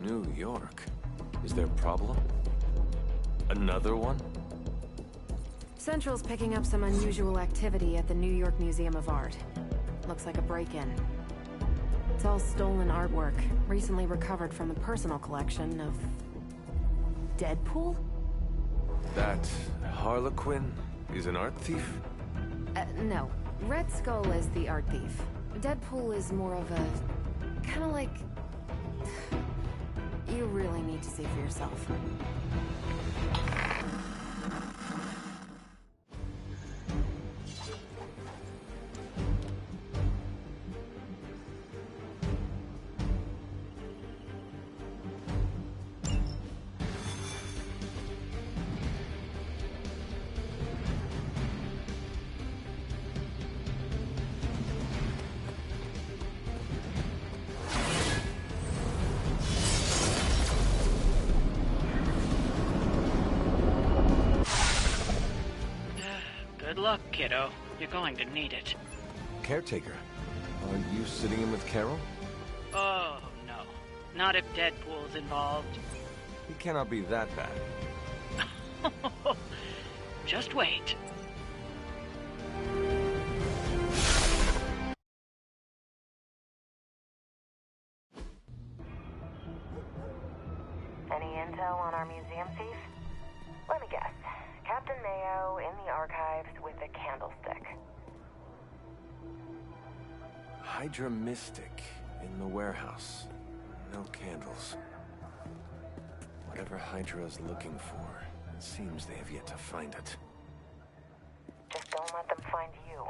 New York. Is there a problem? Another one? Central's picking up some unusual activity at the New York Museum of Art. Looks like a break-in. It's all stolen artwork, recently recovered from the personal collection of... Deadpool? That Harlequin is an art thief? No. Red Skull is the art thief. Deadpool is more of a... kinda like... You really need to see for yourself. Good luck, kiddo. You're going to need it. Caretaker, are you sitting in with Carol? Oh, no. Not if Deadpool's involved. He cannot be that bad. Just wait. Any intel on our museum thief? Let me guess. Captain Mayo in the archives with a candlestick. Hydra Mystic in the warehouse. No candles. Whatever Hydra is looking for, it seems they have yet to find it. Just don't let them find you.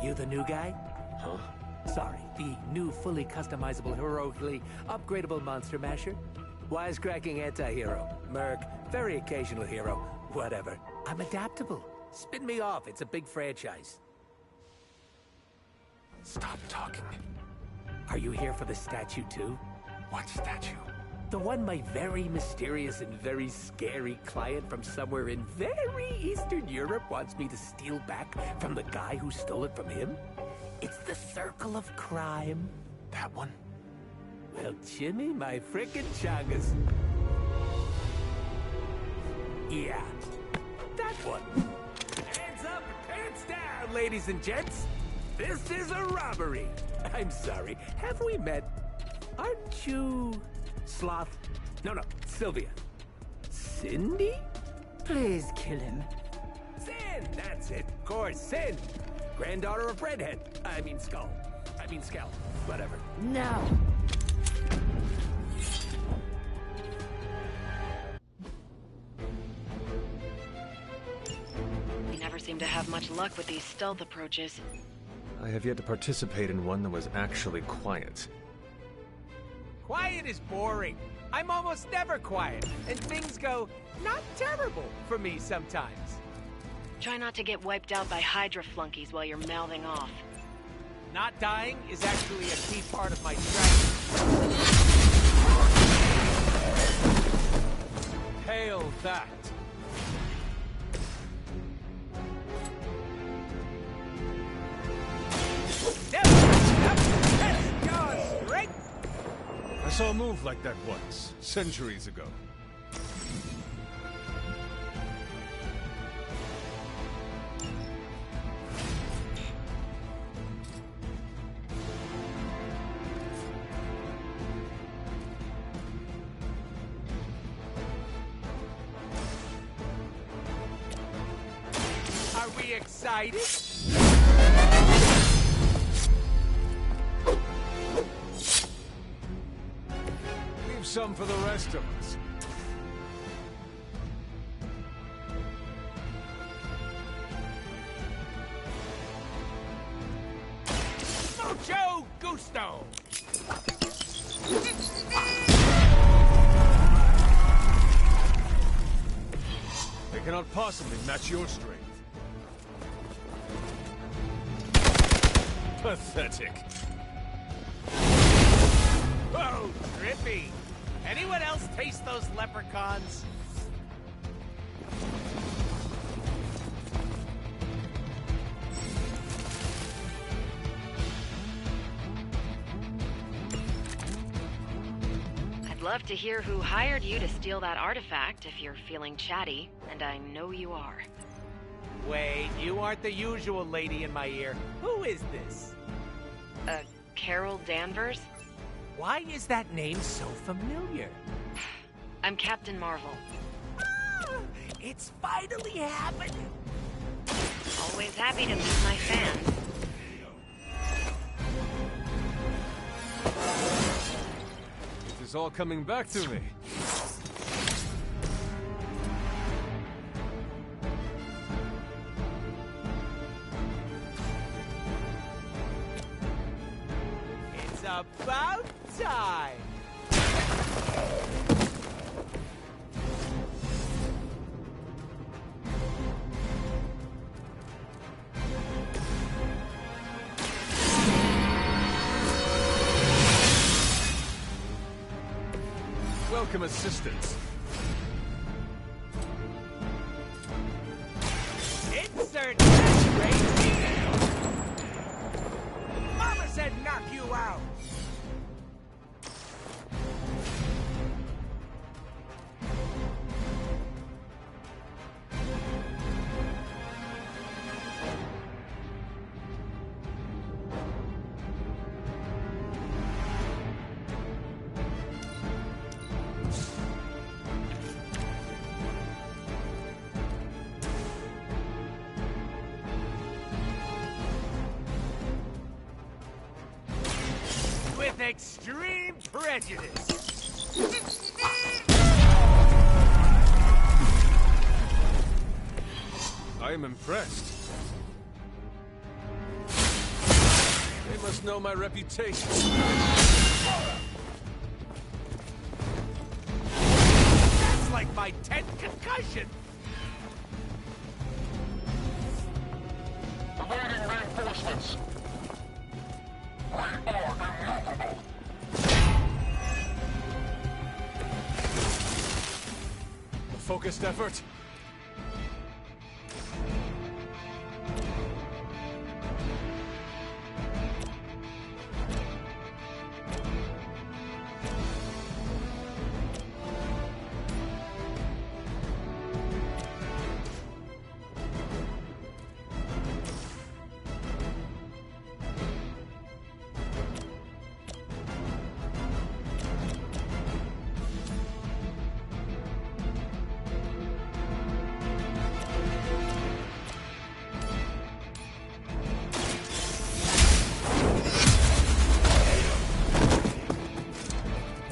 You the new guy? Huh? Sorry, the new fully customizable, heroically upgradable monster masher? Wisecracking anti-hero. Merc, very occasional hero. Whatever. I'm adaptable. Spin me off, it's a big franchise. Stop talking. Are you here for the statue too? What statue? The one my very mysterious and very scary client from somewhere in very Eastern Europe wants me to steal back from the guy who stole it from him? It's the Circle of Crime. That one? Well, Jimmy, my frickin' chungus. Yeah, that one. Hands up and pants down, ladies and gents. This is a robbery. I'm sorry, have we met? Aren't you... Sloth? No, Sylvia. Cindy? Please kill him. Sin! That's it. Of course, Sin. Granddaughter of Redhead. I mean Skull. I mean Skell. Whatever. No! We never seem to have much luck with these stealth approaches. I have yet to participate in one that was actually quiet. Quiet is boring. I'm almost never quiet, and things go not terrible for me sometimes. Try not to get wiped out by Hydra flunkies while you're mouthing off. Not dying is actually a key part of my strategy. Hail that. I saw a move like that once, centuries ago. Are we excited? Some for the rest of us. Mucho gusto! They cannot possibly match your strength. Pathetic. Oh, trippy! Anyone else taste those leprechauns? I'd love to hear who hired you to steal that artifact if you're feeling chatty, and I know you are. Wait, you aren't the usual lady in my ear. Who is this? Carol Danvers? Why is that name so familiar? I'm Captain Marvel. Ah, it's finally happening! Always happy to meet my fans. It is all coming back to me. It's about time! Welcome assistance. Insert that Mama said knock you out! With extreme prejudice. I am impressed. They must know my reputation. That's like my 10th concussion. Awaiting reinforcements. We are immovable. A focused effort.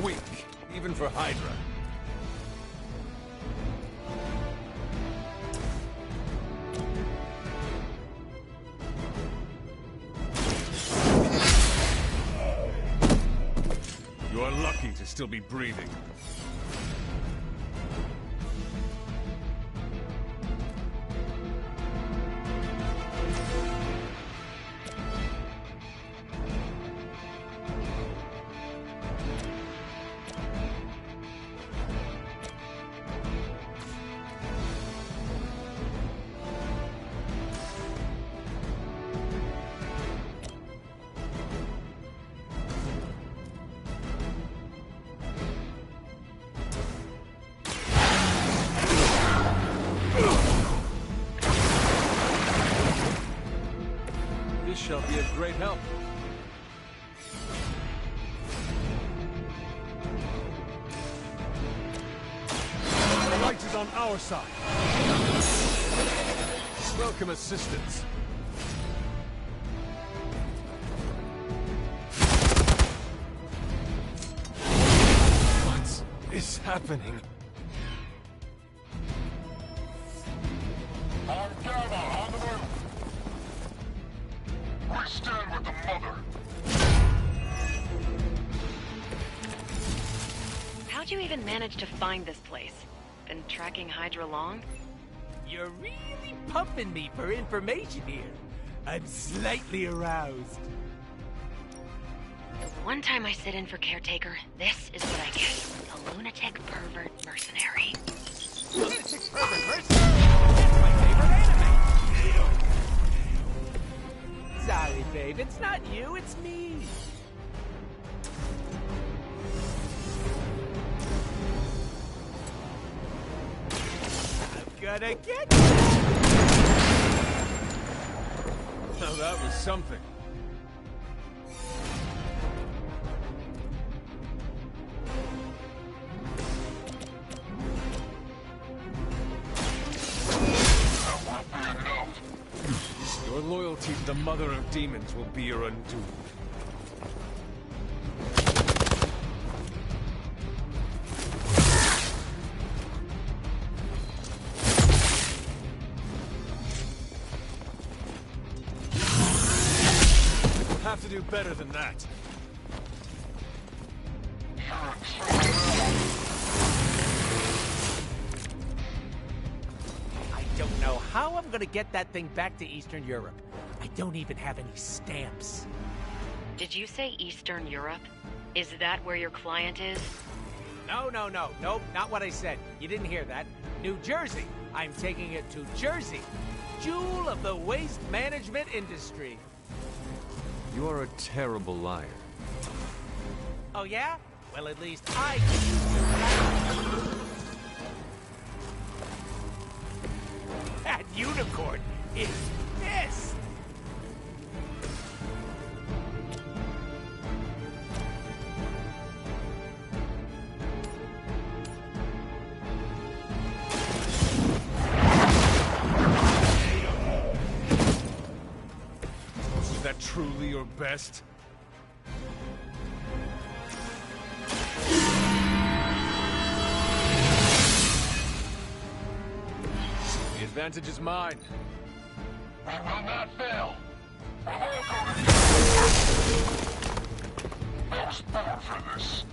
Weak, even for Hydra. You are lucky to still be breathing. This shall be a great help. The light is on our side. Welcome assistance. What is happening? On Gamma, on the move. We stand with the mother. How'd you even manage to find this place? Been tracking Hydra long? You're really pumping me for information here. I'm slightly aroused. One time I sit in for caretaker, this is what I get. A lunatic pervert mercenary. Lunatic pervert mercenary? That's my favorite anime! Sorry, babe, it's not you, it's me. I'm gonna get you! Now that was something. Your loyalty to the Mother of Demons will be your undoing. You'll have to do better than that. I don't know how I'm gonna get that thing back to Eastern Europe. I don't even have any stamps. Did you say Eastern Europe? Is that where your client is? Nope, not what I said. You didn't hear that. New Jersey. I'm taking it to Jersey. Jewel of the waste management industry. You are a terrible liar. Oh yeah? Well, at least I can use it. That unicorn is pissed! Is that truly your best? The advantage is mine. We will not fail. We will go to I was born for this.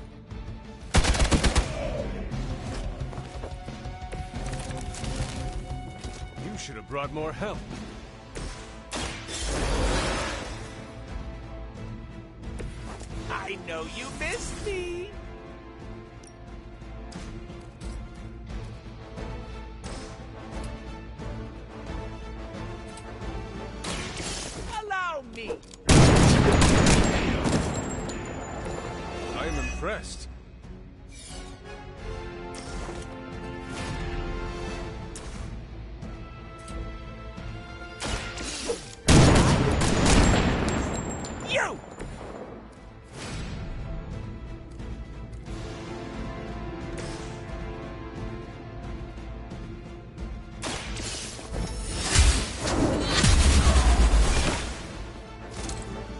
You should have brought more help. I know you missed me! Allow me! I am impressed. You!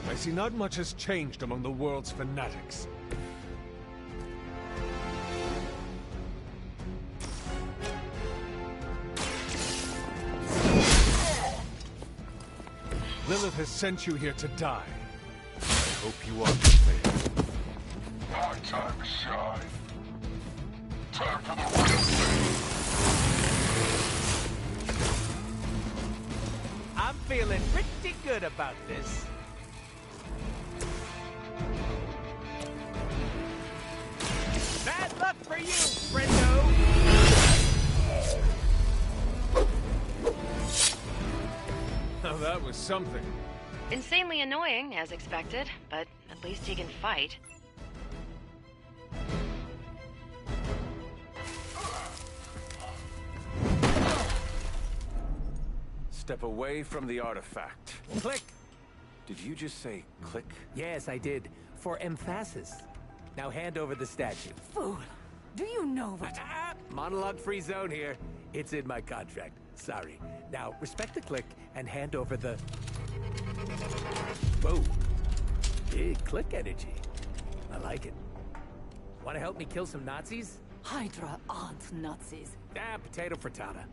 I see not much has changed among the world's fanatics. Lilith has sent you here to die. I hope you are prepared. My time to shine. Time for the real thing. I'm feeling pretty good about this. Bad luck for you, friendo! Now that was something. Insanely annoying, as expected, but at least he can fight. Step away from the artifact. Click! Did you just say click? Yes, I did. For emphasis. Now hand over the statue. Fool! Do you know what... Monologue-free zone here. It's in my contract. Sorry. Now, respect the click and hand over the... Whoa. Big click energy. I like it. Want to help me kill some Nazis? Hydra aren't Nazis. Potato frittata.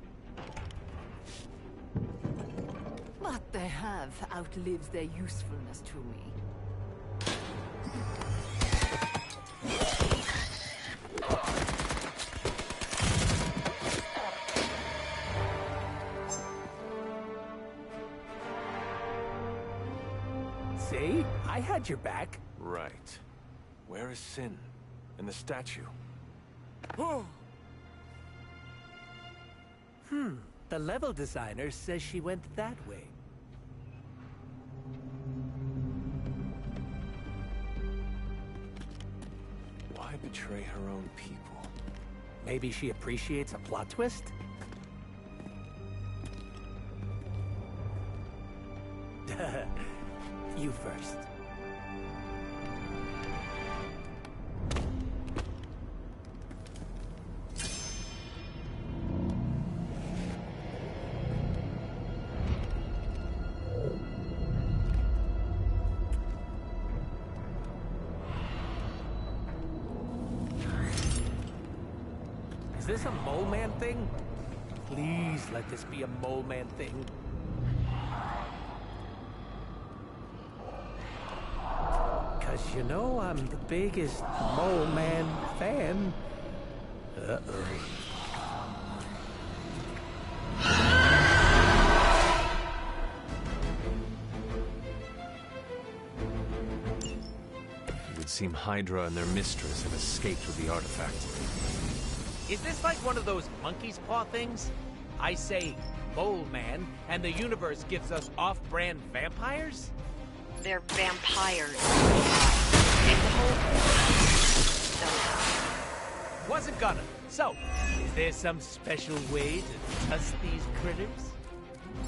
What they have outlives their usefulness to me. See? I had your back. Right. Where is Sin? And the statue? The level designer says she went that way. Why betray her own people? Maybe she appreciates a plot twist? You first. Is this a mole man thing? Please let this be a mole man thing. Cause you know I'm the biggest mole man fan. Uh-oh. It would seem Hydra and their mistress have escaped with the artifact. Is this like one of those monkey's paw things? I say mole man, and the universe gives us off-brand vampires? They're vampires. It's a whole... Wasn't gonna. So, is there some special way to tuss these critters?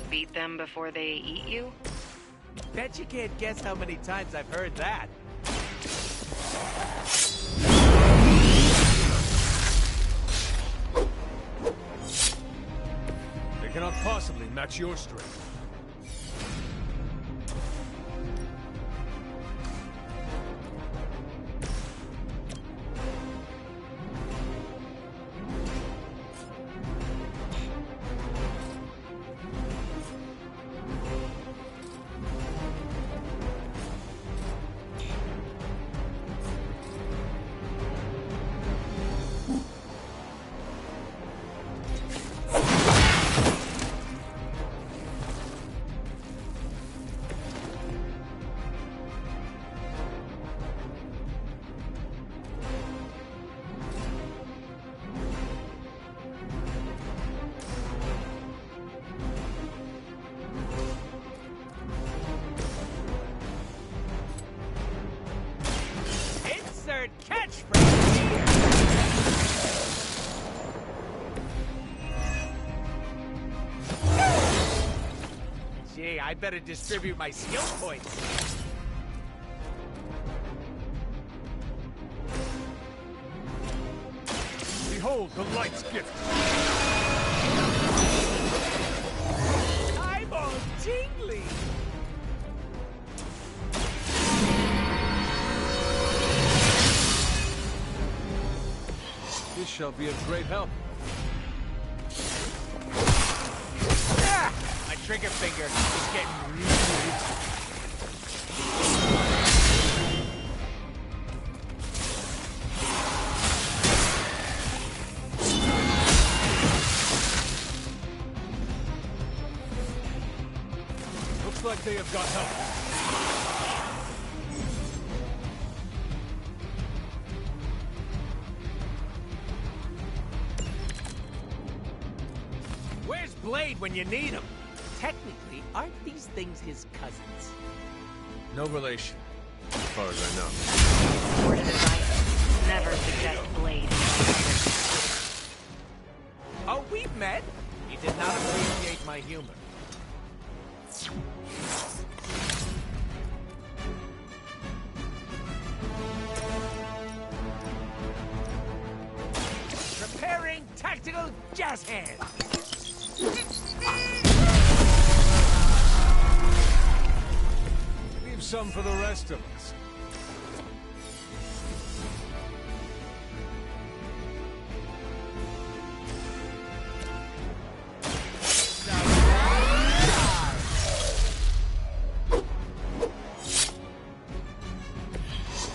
Beat them before they eat you? Bet you can't guess how many times I've heard that. They cannot possibly match your strength. Catchphrase here! Gee, I better distribute my skill points. Behold the light's gift! I'm all tingly! This shall be of great help. Ah, my trigger finger is getting really... Looks like they have got help. Blade when you need him. Technically, aren't these things his cousins? No relation, as far as I know. Word of advice, never suggest Blade. Oh, we've met? He did not appreciate my humor. Preparing tactical jazz hands. Leave some for the rest of us.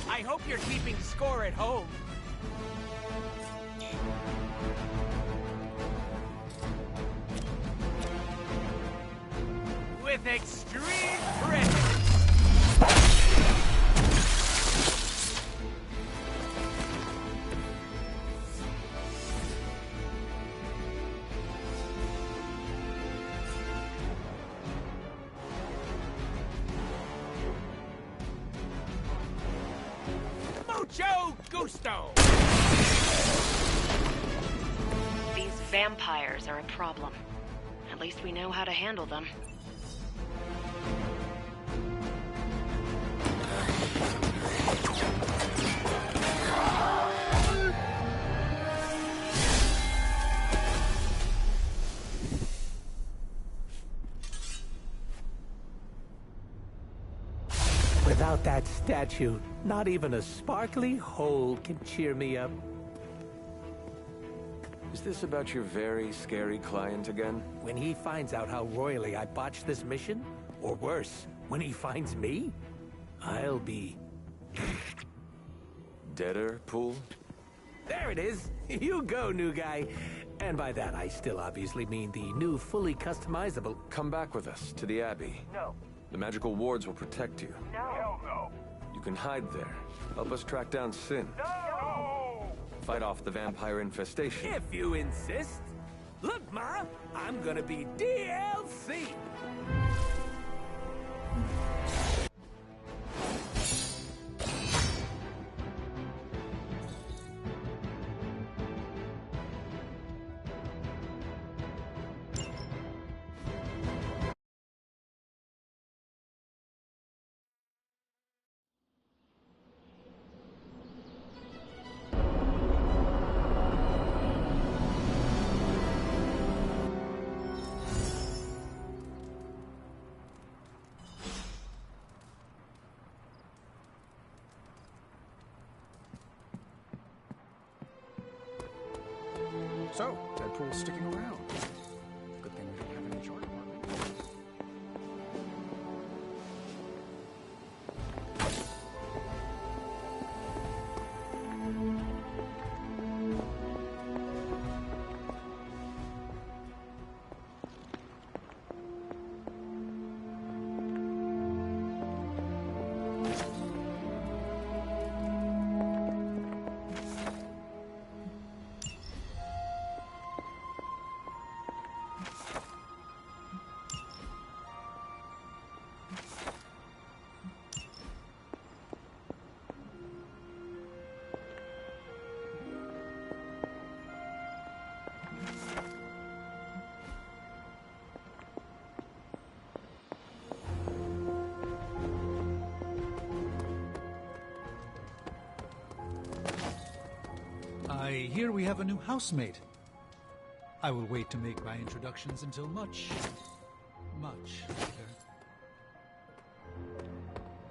I hope you're keeping score at home. With extreme pressure. mucho gusto! These vampires are a problem. At least we know how to handle them. Without that statue, not even a sparkly hole can cheer me up. Is this about your very scary client again? When he finds out how royally I botched this mission, or worse, when he finds me, I'll be... Deader, Pool? There it is! You go, new guy. And by that, I still obviously mean the new, fully customizable... Come back with us, to the Abbey. No. The magical wards will protect you. No. Hell no. You can hide there. Help us track down Sin. No! Fight off the vampire infestation. If you insist. Look, Ma, I'm gonna be DLC. So, Deadpool's sticking around. Good thing we don't have any charter department. I hear we have a new housemate. I will wait to make my introductions until much later.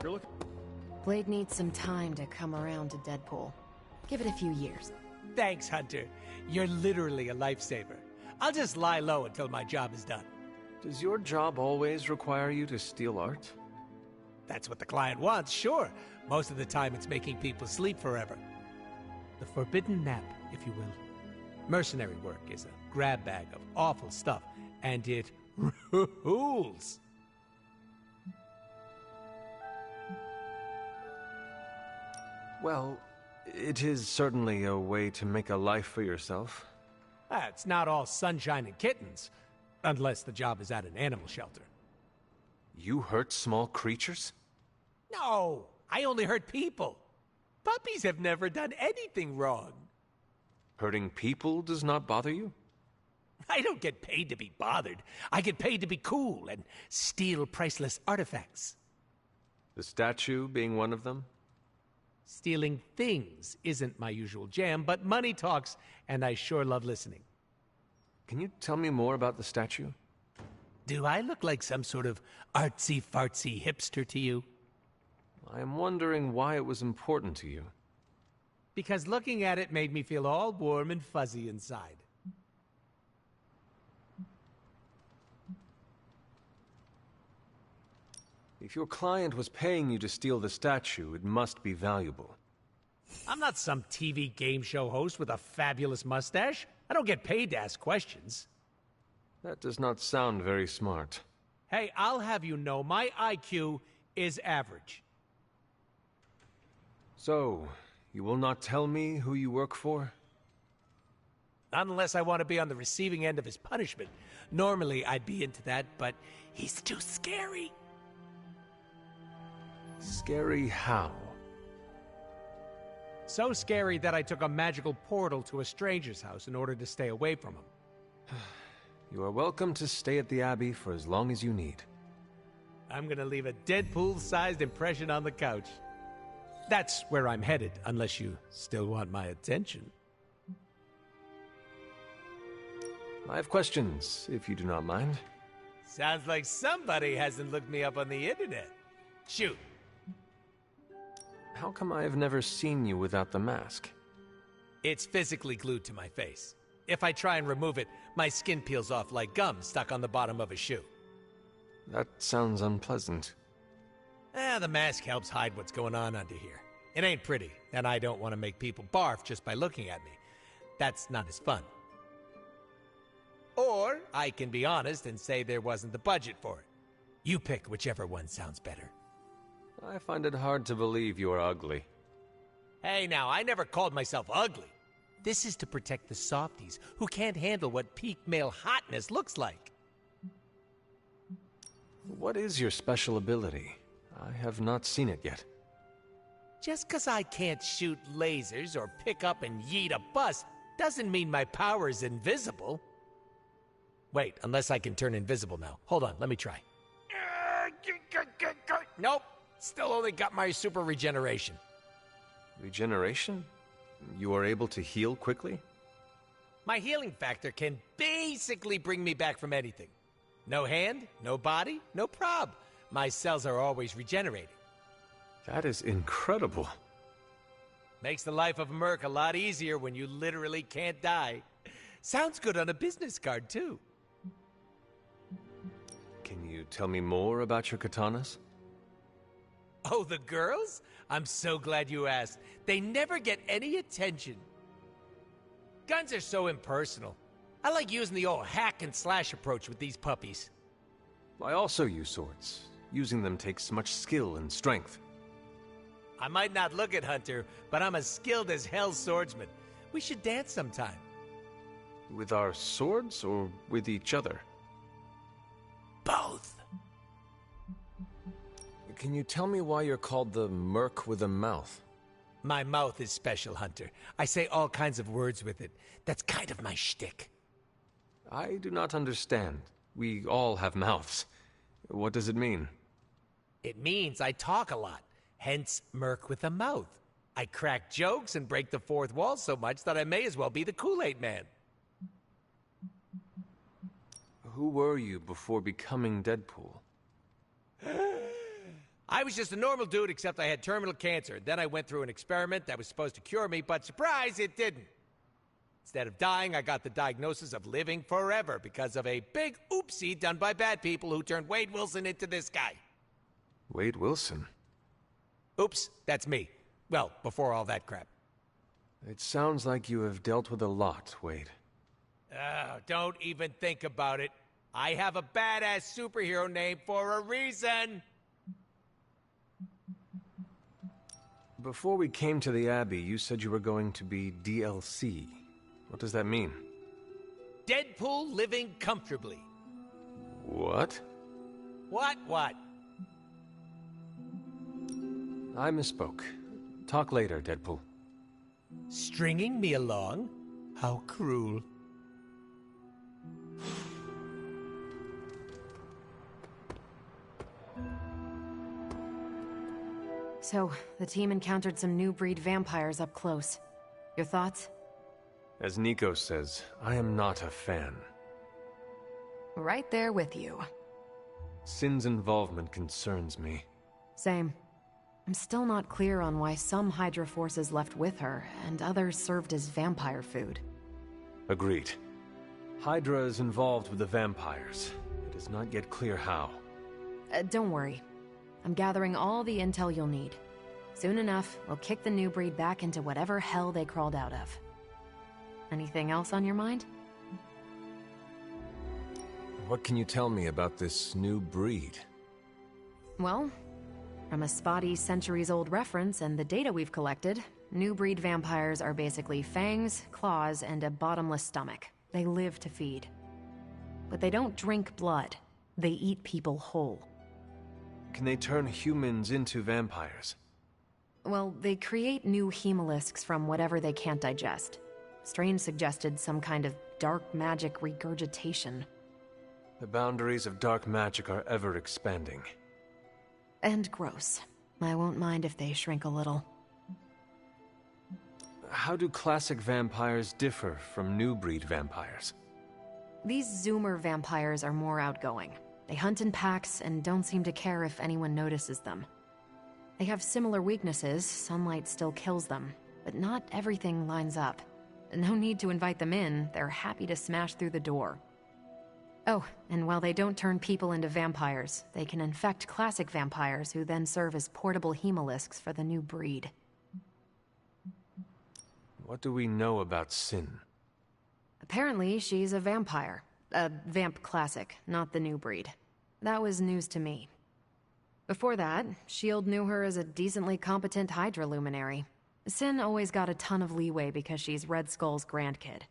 You're looking... Blade needs some time to come around to Deadpool. Give it a few years. Thanks, Hunter. You're literally a lifesaver. I'll just lie low until my job is done. Does your job always require you to steal art? That's what the client wants, sure. Most of the time it's making people sleep forever. The forbidden nap, if you will. Mercenary work is a grab bag of awful stuff, and it rules. Well, it is certainly a way to make a life for yourself. It's not all sunshine and kittens, unless the job is at an animal shelter. You hurt small creatures? No, I only hurt people. Puppies have never done anything wrong. Hurting people does not bother you? I don't get paid to be bothered. I get paid to be cool and steal priceless artifacts. The statue being one of them? Stealing things isn't my usual jam, but money talks, and I sure love listening. Can you tell me more about the statue? Do I look like some sort of artsy-fartsy hipster to you? I am wondering why it was important to you. Because looking at it made me feel all warm and fuzzy inside. If your client was paying you to steal the statue, it must be valuable. I'm not some TV game show host with a fabulous mustache. I don't get paid to ask questions. That does not sound very smart. Hey, I'll have you know my IQ is average. So, you will not tell me who you work for? Not unless I want to be on the receiving end of his punishment. Normally, I'd be into that, but he's too scary. Scary how? So scary that I took a magical portal to a stranger's house in order to stay away from him. You are welcome to stay at the Abbey for as long as you need. I'm gonna leave a Deadpool-sized impression on the couch. That's where I'm headed, unless you still want my attention. I have questions, if you do not mind. Sounds like somebody hasn't looked me up on the internet. Shoot. How come I have never seen you without the mask? It's physically glued to my face. If I try and remove it, my skin peels off like gum stuck on the bottom of a shoe. That sounds unpleasant. The mask helps hide what's going on under here. It ain't pretty, and I don't want to make people barf just by looking at me. That's not as fun. Or I can be honest and say there wasn't the budget for it. You pick whichever one sounds better. I find it hard to believe you are ugly. Hey now, I never called myself ugly. This is to protect the softies who can't handle what peak male hotness looks like. What is your special ability? I have not seen it yet. Just 'cause I can't shoot lasers or pick up and yeet a bus doesn't mean my power is invisible. Wait, unless I can turn invisible now. Hold on, let me try. Nope, still only got my super regeneration. Regeneration? You are able to heal quickly? My healing factor can basically bring me back from anything. No hand, no body, no prob. My cells are always regenerating. That is incredible. Makes the life of a merc a lot easier when you literally can't die. Sounds good on a business card, too. Can you tell me more about your katanas? Oh, the girls? I'm so glad you asked. They never get any attention. Guns are so impersonal. I like using the old hack and slash approach with these puppies. I also use swords. Using them takes much skill and strength. I might not look it, Hunter, but I'm as skilled as hell swordsman. We should dance sometime. With our swords or with each other? Both. Can you tell me why you're called the Merc with a Mouth? My mouth is special, Hunter. I say all kinds of words with it. That's kind of my shtick. I do not understand. We all have mouths. What does it mean? It means I talk a lot, hence Merc with a Mouth. I crack jokes and break the fourth wall so much that I may as well be the Kool-Aid Man. Who were you before becoming Deadpool? I was just a normal dude, except I had terminal cancer. Then I went through an experiment that was supposed to cure me, but surprise, it didn't. Instead of dying, I got the diagnosis of living forever because of a big oopsie done by bad people who turned Wade Wilson into this guy. Wade Wilson? Oops, that's me. Well, before all that crap. It sounds like you have dealt with a lot, Wade. Don't even think about it. I have a badass superhero name for a reason. Before we came to the Abbey, you said you were going to be DLC. What does that mean? Deadpool living comfortably. What? What? I misspoke. Talk later, Deadpool. Stringing me along? How cruel. So, the team encountered some new breed vampires up close. Your thoughts? As Nico says, I am not a fan. Right there with you. Sin's involvement concerns me. Same. I'm still not clear on why some Hydra forces left with her, and others served as vampire food. Agreed. Hydra is involved with the vampires. It is not yet clear how. Don't worry. I'm gathering all the intel you'll need. Soon enough, we'll kick the new breed back into whatever hell they crawled out of. Anything else on your mind? What can you tell me about this new breed? Well, from a spotty centuries-old reference and the data we've collected, new breed vampires are basically fangs, claws, and a bottomless stomach. They live to feed. But they don't drink blood. They eat people whole. Can they turn humans into vampires? Well, they create new hemolisks from whatever they can't digest. Strange suggested some kind of dark magic regurgitation. The boundaries of dark magic are ever expanding. And gross. I won't mind if they shrink a little. How do classic vampires differ from new breed vampires? These Zoomer vampires are more outgoing. They hunt in packs and don't seem to care if anyone notices them. They have similar weaknesses, sunlight still kills them, but not everything lines up. No need to invite them in, they're happy to smash through the door. Oh, and while they don't turn people into vampires, they can infect classic vampires who then serve as portable hemolisks for the new breed. What do we know about Sin? Apparently, she's a vampire. A vamp classic, not the new breed. That was news to me. Before that, S.H.I.E.L.D. knew her as a decently competent Hydra luminary. Sin always got a ton of leeway because she's Red Skull's grandkid.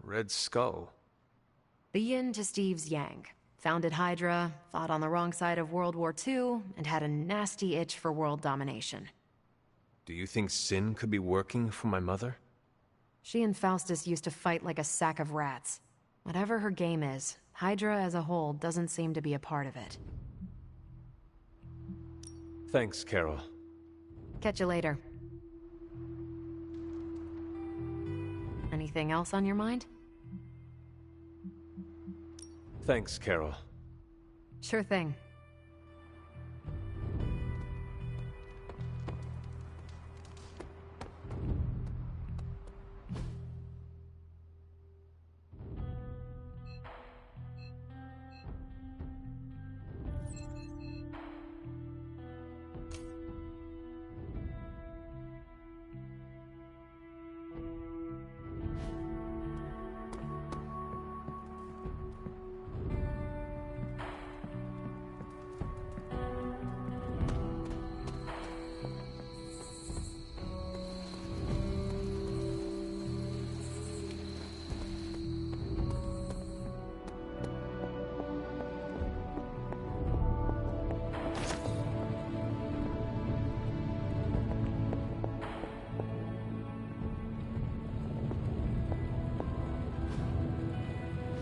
Red Skull? The yin to Steve's yang. Founded Hydra, fought on the wrong side of World War II, and had a nasty itch for world domination. Do you think Sin could be working for my mother? She and Faustus used to fight like a sack of rats. Whatever her game is, Hydra as a whole doesn't seem to be a part of it. Thanks, Carol. Catch you later. Anything else on your mind? Thanks, Carol. Sure thing.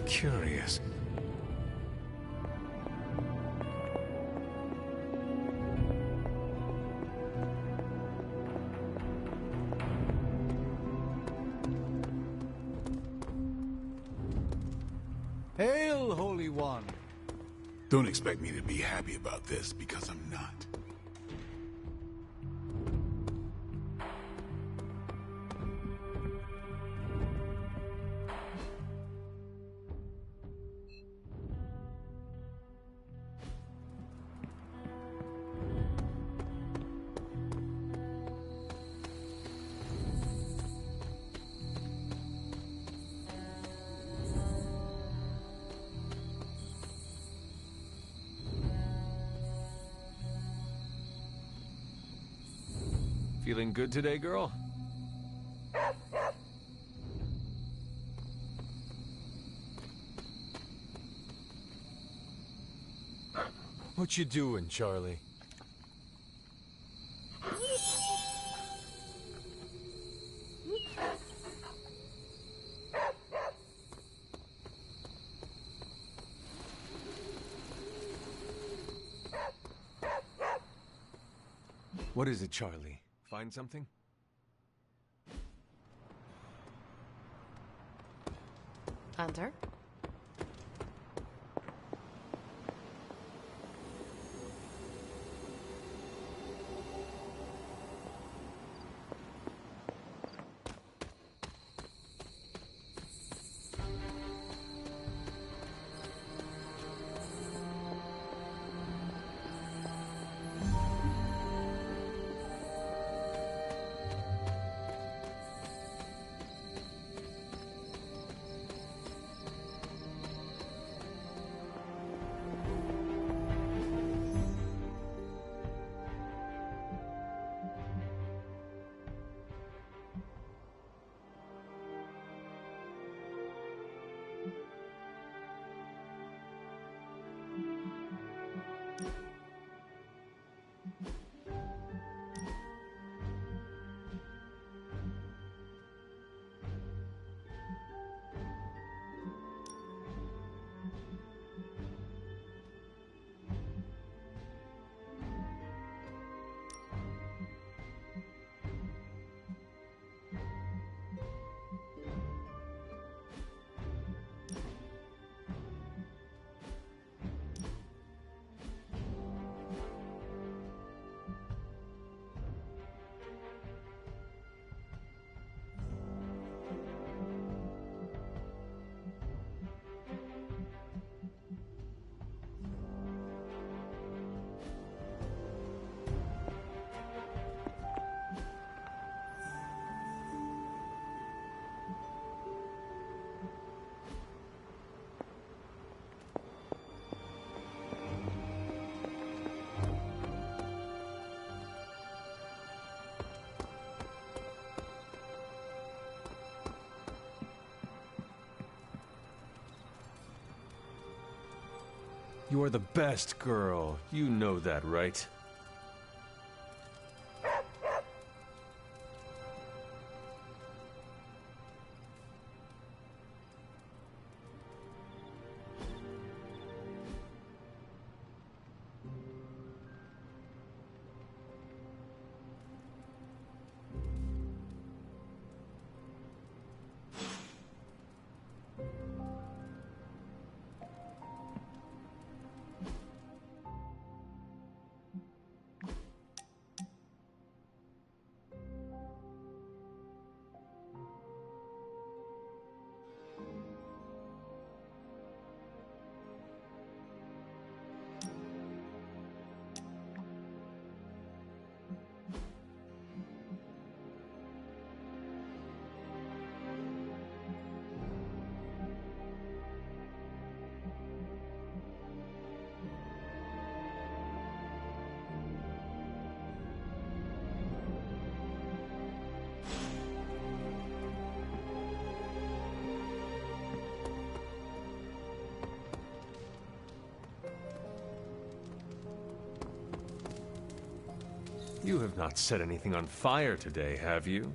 Curious. Hail, Holy One! Don't expect me to be happy about this, because I'm not. Feeling good today, girl? What you doing, Charlie? What is it, Charlie? Find something? Hunter? You're the best girl. You know that, right? You have not set anything on fire today, have you?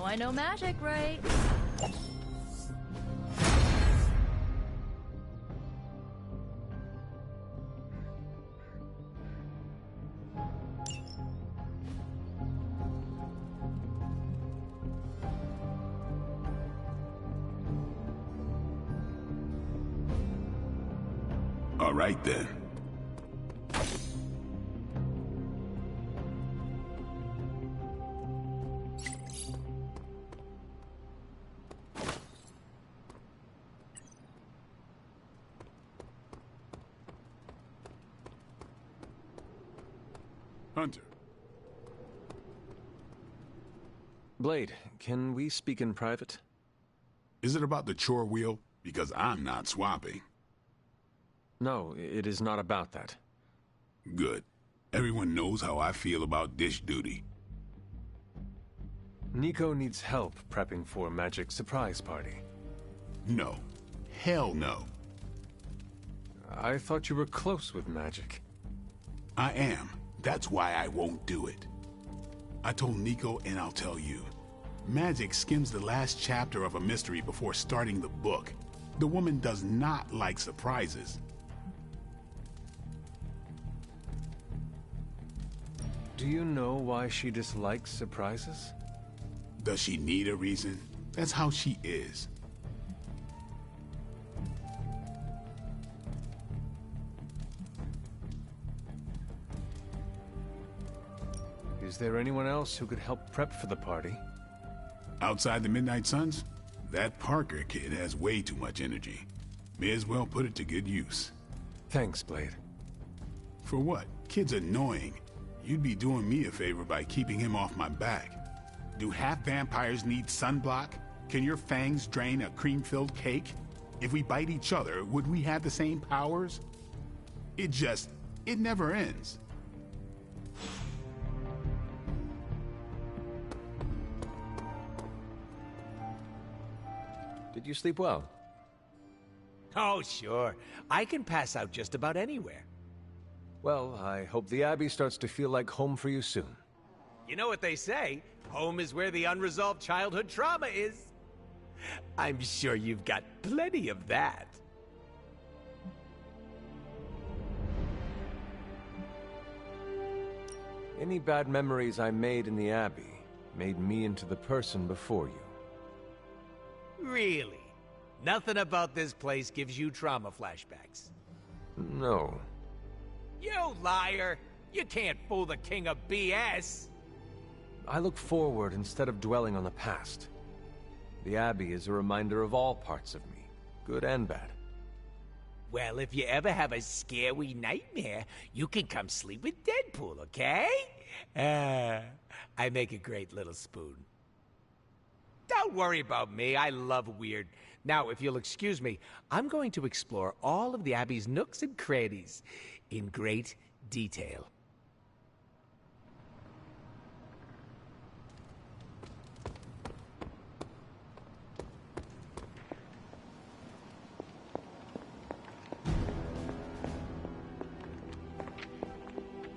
I know magic, right? All right, then. Hunter. Blade, can we speak in private? Is it about the chore wheel? Because I'm not swapping. No, it is not about that. Good. Everyone knows how I feel about dish duty. Nico needs help prepping for a magic surprise party. No. Hell no. I thought you were close with magic. I am. That's why I won't do it. I told Nico, and I'll tell you. Magic skims the last chapter of a mystery before starting the book. The woman does not like surprises. Do you know why she dislikes surprises? Does she need a reason? That's how she is. Is there anyone else who could help prep for the party? Outside the Midnight Suns? That Parker kid has way too much energy. May as well put it to good use. Thanks, Blade. For what? Kid's annoying. You'd be doing me a favor by keeping him off my back. Do half vampires need sunblock? Can your fangs drain a cream-filled cake? If we bite each other, would we have the same powers? It never ends. Did you sleep well? Oh, sure. I can pass out just about anywhere. Well, I hope the Abbey starts to feel like home for you soon. You know what they say? Home is where the unresolved childhood trauma is. I'm sure you've got plenty of that. Any bad memories I made in the Abbey made me into the person before you. Really? Nothing about this place gives you trauma flashbacks? No. You liar! You can't fool the king of BS! I look forward instead of dwelling on the past. The Abbey is a reminder of all parts of me, good and bad. Well, if you ever have a scary nightmare, you can come sleep with Deadpool, okay? I make a great little spoon. Don't worry about me, I love weird. Now, if you'll excuse me, I'm going to explore all of the Abbey's nooks and crannies in great detail.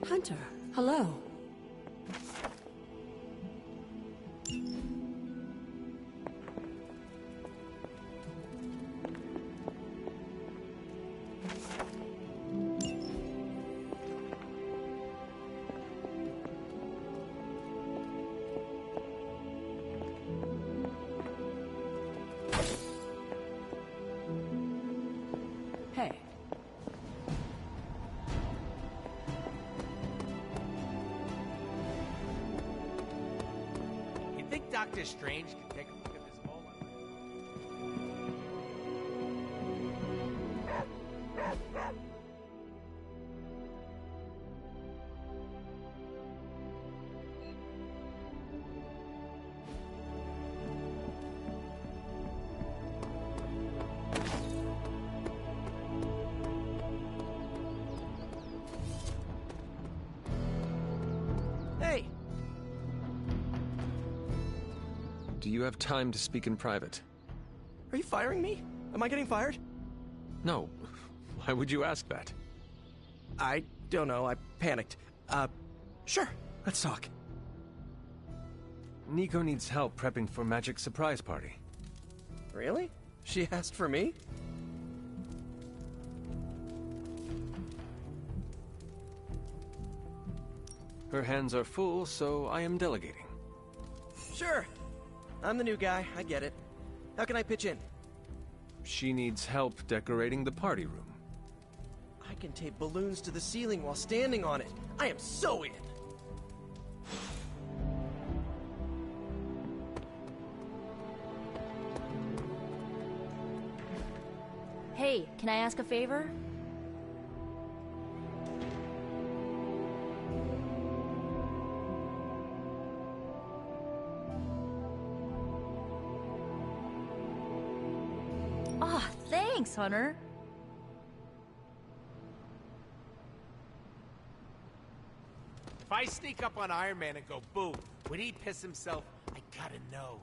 Hunter, hello. Hey. You think Doctor Strange can take a look at this mole? Hey! Do you have time to speak in private? Are you firing me? Am I getting fired? No. Why would you ask that? I don't know. I panicked. Sure. Let's talk. Nico needs help prepping for Magic's surprise party. Really? She asked for me? Her hands are full, so I am delegating. Sure. I'm the new guy. I get it. How can I pitch in? She needs help decorating the party room. I can tape balloons to the ceiling while standing on it. I am so in. Hey, can I ask a favor? Aw, thanks, Hunter. If I sneak up on Iron Man and go boom, would he piss himself? I gotta know.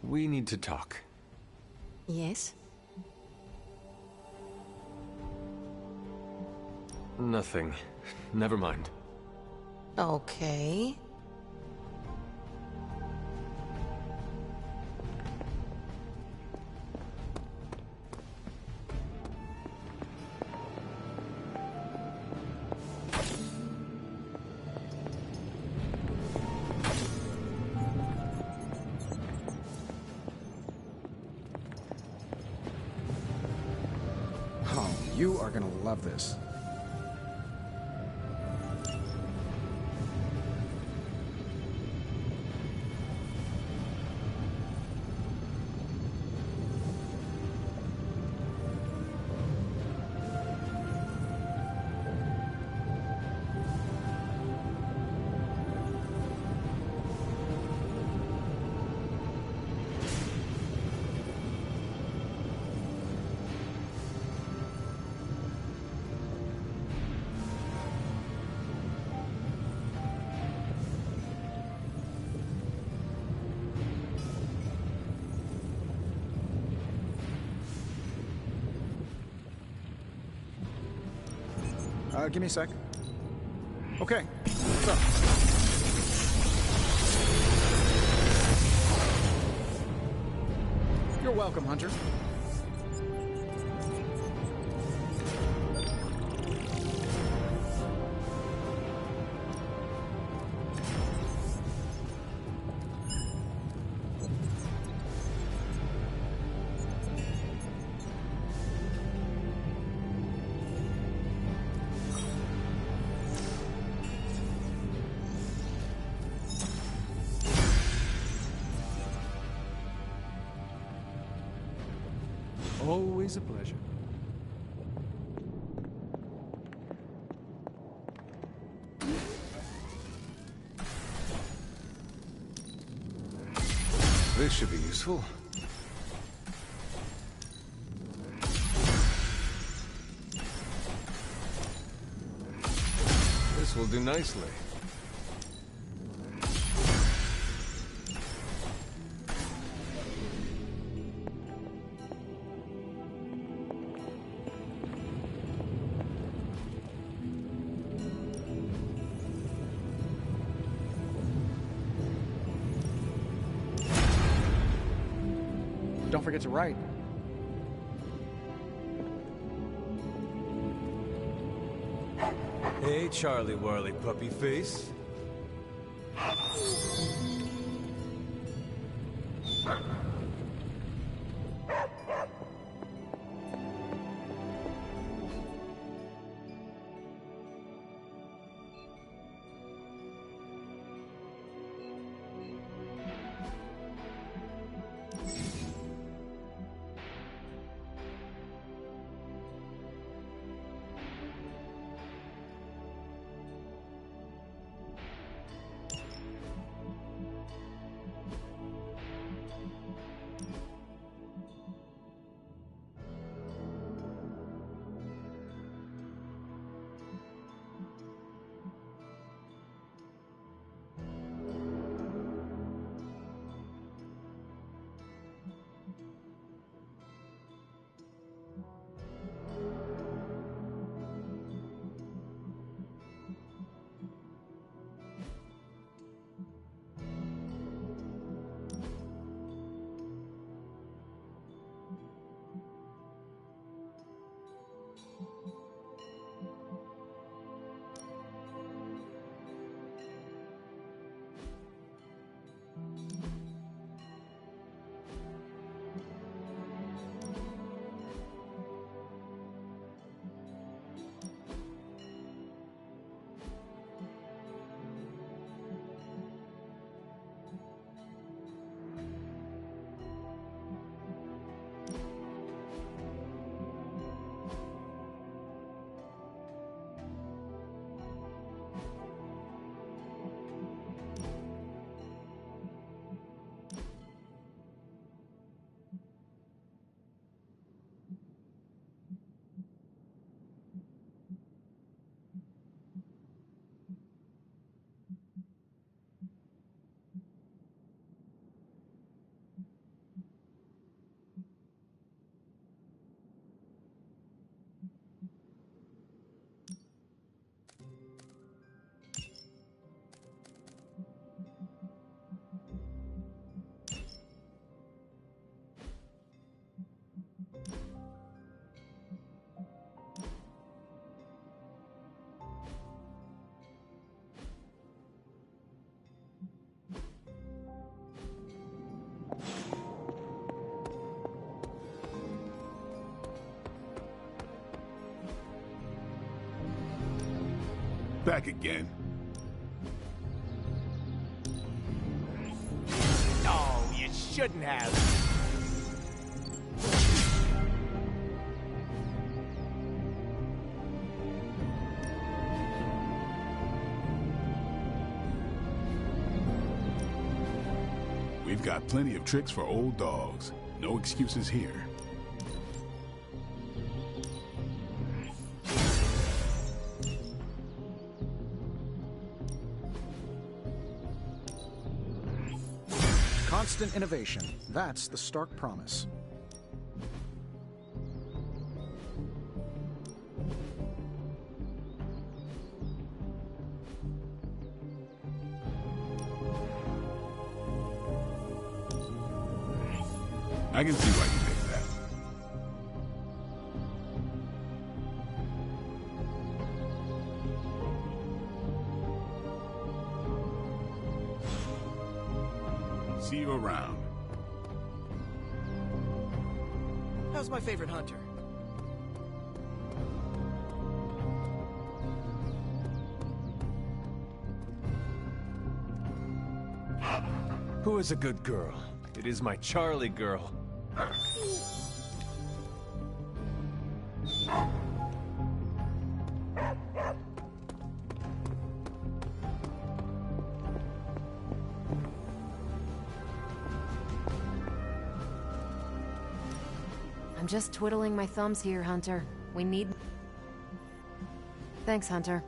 We need to talk. Yes? Nothing. Never mind. Okay. Oh, you are gonna love this. Give me a sec. Okay, what's up? You're welcome, Hunter. Always a pleasure. This should be useful. This will do nicely. Don't forget to write. Hey, Charlie Warley puppy face. Back again. No, you shouldn't have. We've got plenty of tricks for old dogs. No excuses here. Constant innovation. That's the Stark promise. I can see why you think that. See you around. How's my favorite hunter? Who is a good girl? It is my Charlie girl. I'm just twiddling my thumbs here, Hunter. We need... Thanks, Hunter.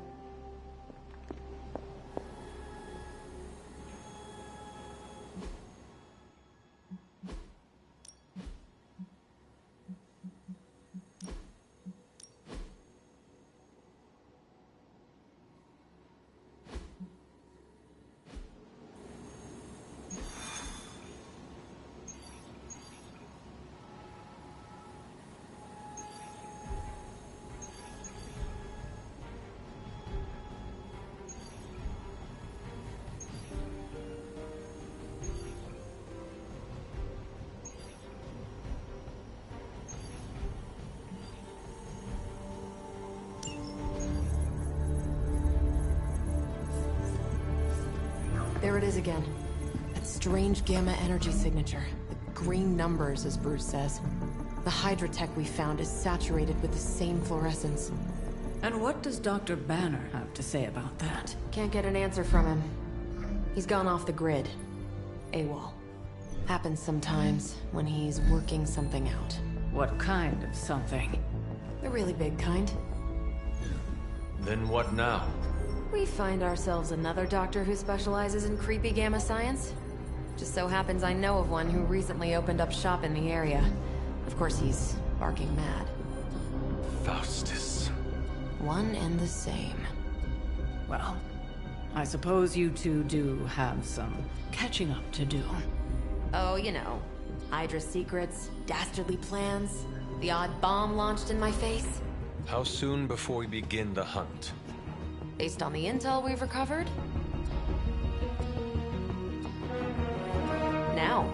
There it is again. That strange gamma energy signature. The green numbers, as Bruce says. The Hydra tech we found is saturated with the same fluorescence. And what does Dr. Banner have to say about that? Can't get an answer from him. He's gone off the grid. AWOL. Happens sometimes when he's working something out. What kind of something? The really big kind. Then what now? We find ourselves another doctor who specializes in creepy gamma science. Just so happens I know of one who recently opened up shop in the area. Of course, he's barking mad. Faustus. One and the same. Well, I suppose you two do have some catching up to do. Oh, you know. Hydra secrets, dastardly plans, the odd bomb launched in my face. How soon before we begin the hunt? Based on the intel we've recovered? Now.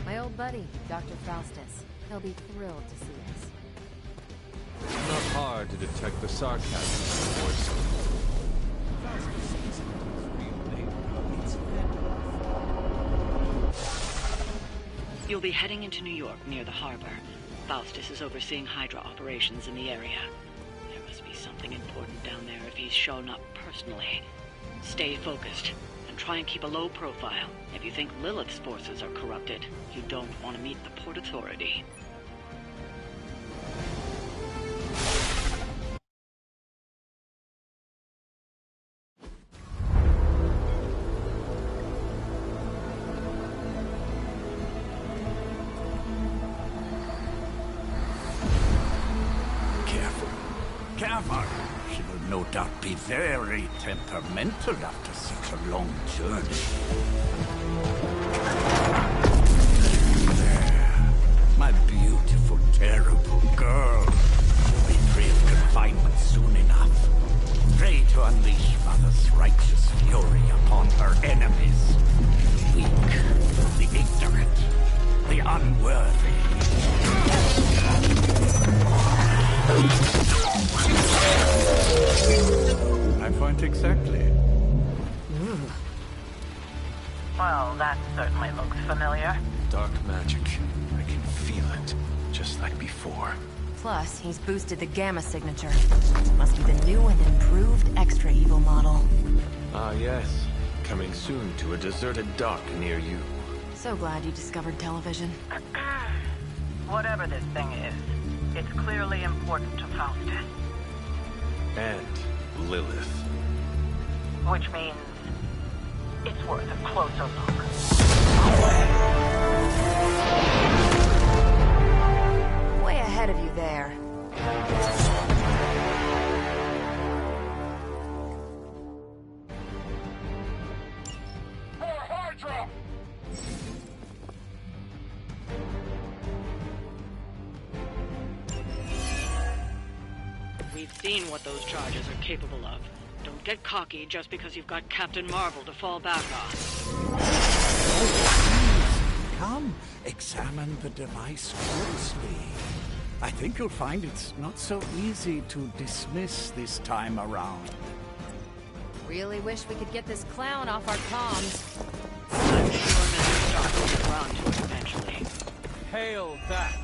My old buddy, Dr. Faustus. He'll be thrilled to see us. It's not hard to detect the sarcasm in his voice. You'll be heading into New York near the harbor. Faustus is overseeing Hydra operations in the area. There must be something important down there if he's shown up personally. Stay focused. And try and keep a low profile. If you think Lilith's forces are corrupted, you don't want to meet the Port Authority. Careful. Careful. She will no doubt be very temperamental after such a long journey. There. My beautiful, terrible girl. You'll be free of confinement soon enough. Pray to unleash Mother's righteous fury upon her enemies. The weak, the ignorant, the unworthy. I point exactly. Well, that certainly looks familiar. Dark magic. I can feel it, just like before. Plus, he's boosted the Gamma signature. Must be the new and improved Extra Evil model. Ah, yes. Coming soon to a deserted dock near you. So glad you discovered television. Whatever this thing is, it's clearly important to Faustus. And Lilith. Which means it's worth a closer look. Way ahead of you there. We've seen what those charges are capable of. Don't get cocky just because you've got Captain Marvel to fall back on. Come, examine the device closely. I think you'll find it's not so easy to dismiss this time around. Really wish we could get this clown off our comms. I'm sure Mr. Stark will get around to it eventually. Hail that!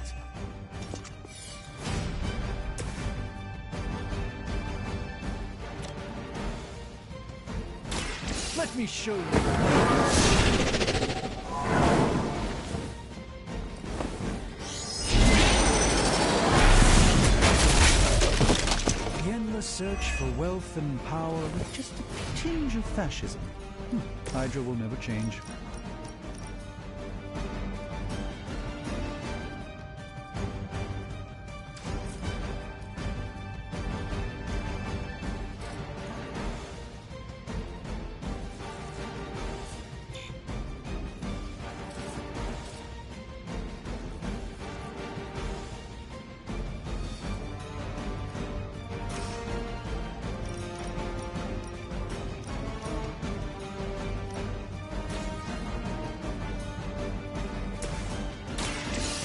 Let me show you. The endless search for wealth and power with just a tinge of fascism. Hydra will never change.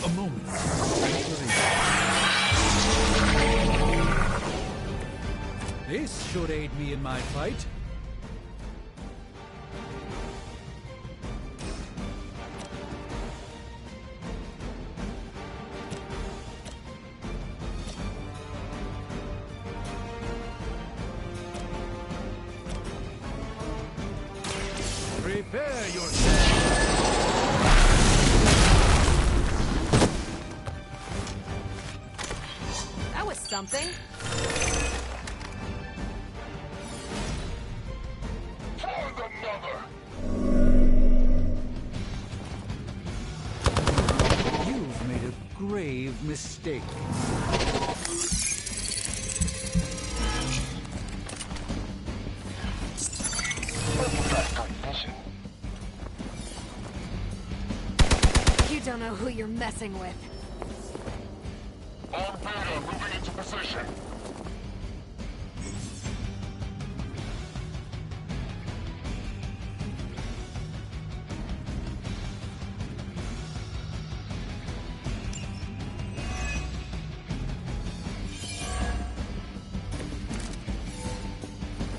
A moment. This should aid me in my fight. Prepare yourself. That was something. For the mother! You've made a grave mistake. You don't know who you're messing with. On Beta, moving into position.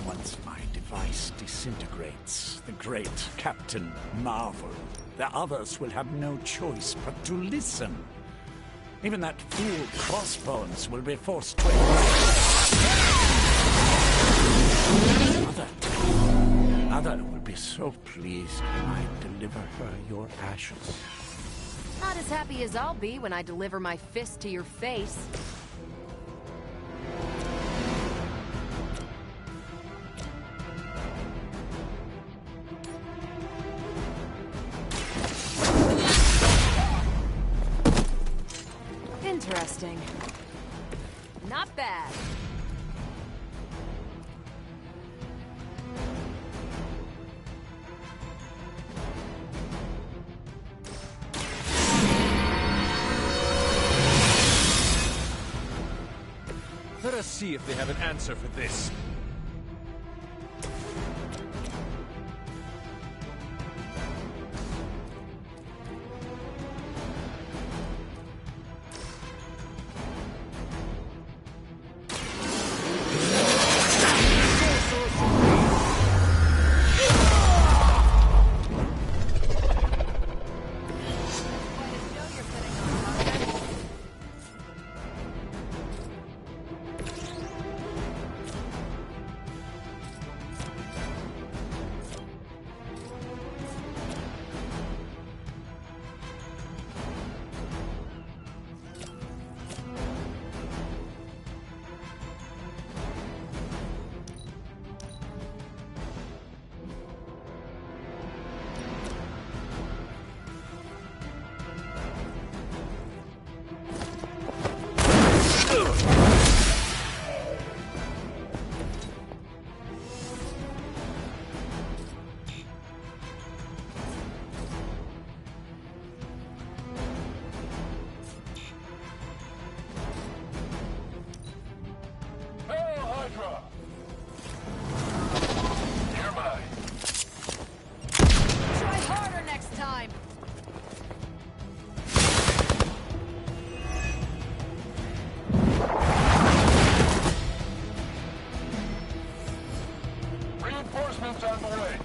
Once my device disintegrates, the great Captain Marvel, the others will have no choice but to listen. Even that fool Crossbones will be forced to... Mother will be so pleased when I deliver her your ashes. Not as happy as I'll be when I deliver my fist to your face. Interesting. Not bad. Let us see if they have an answer for this. Escorts on the way.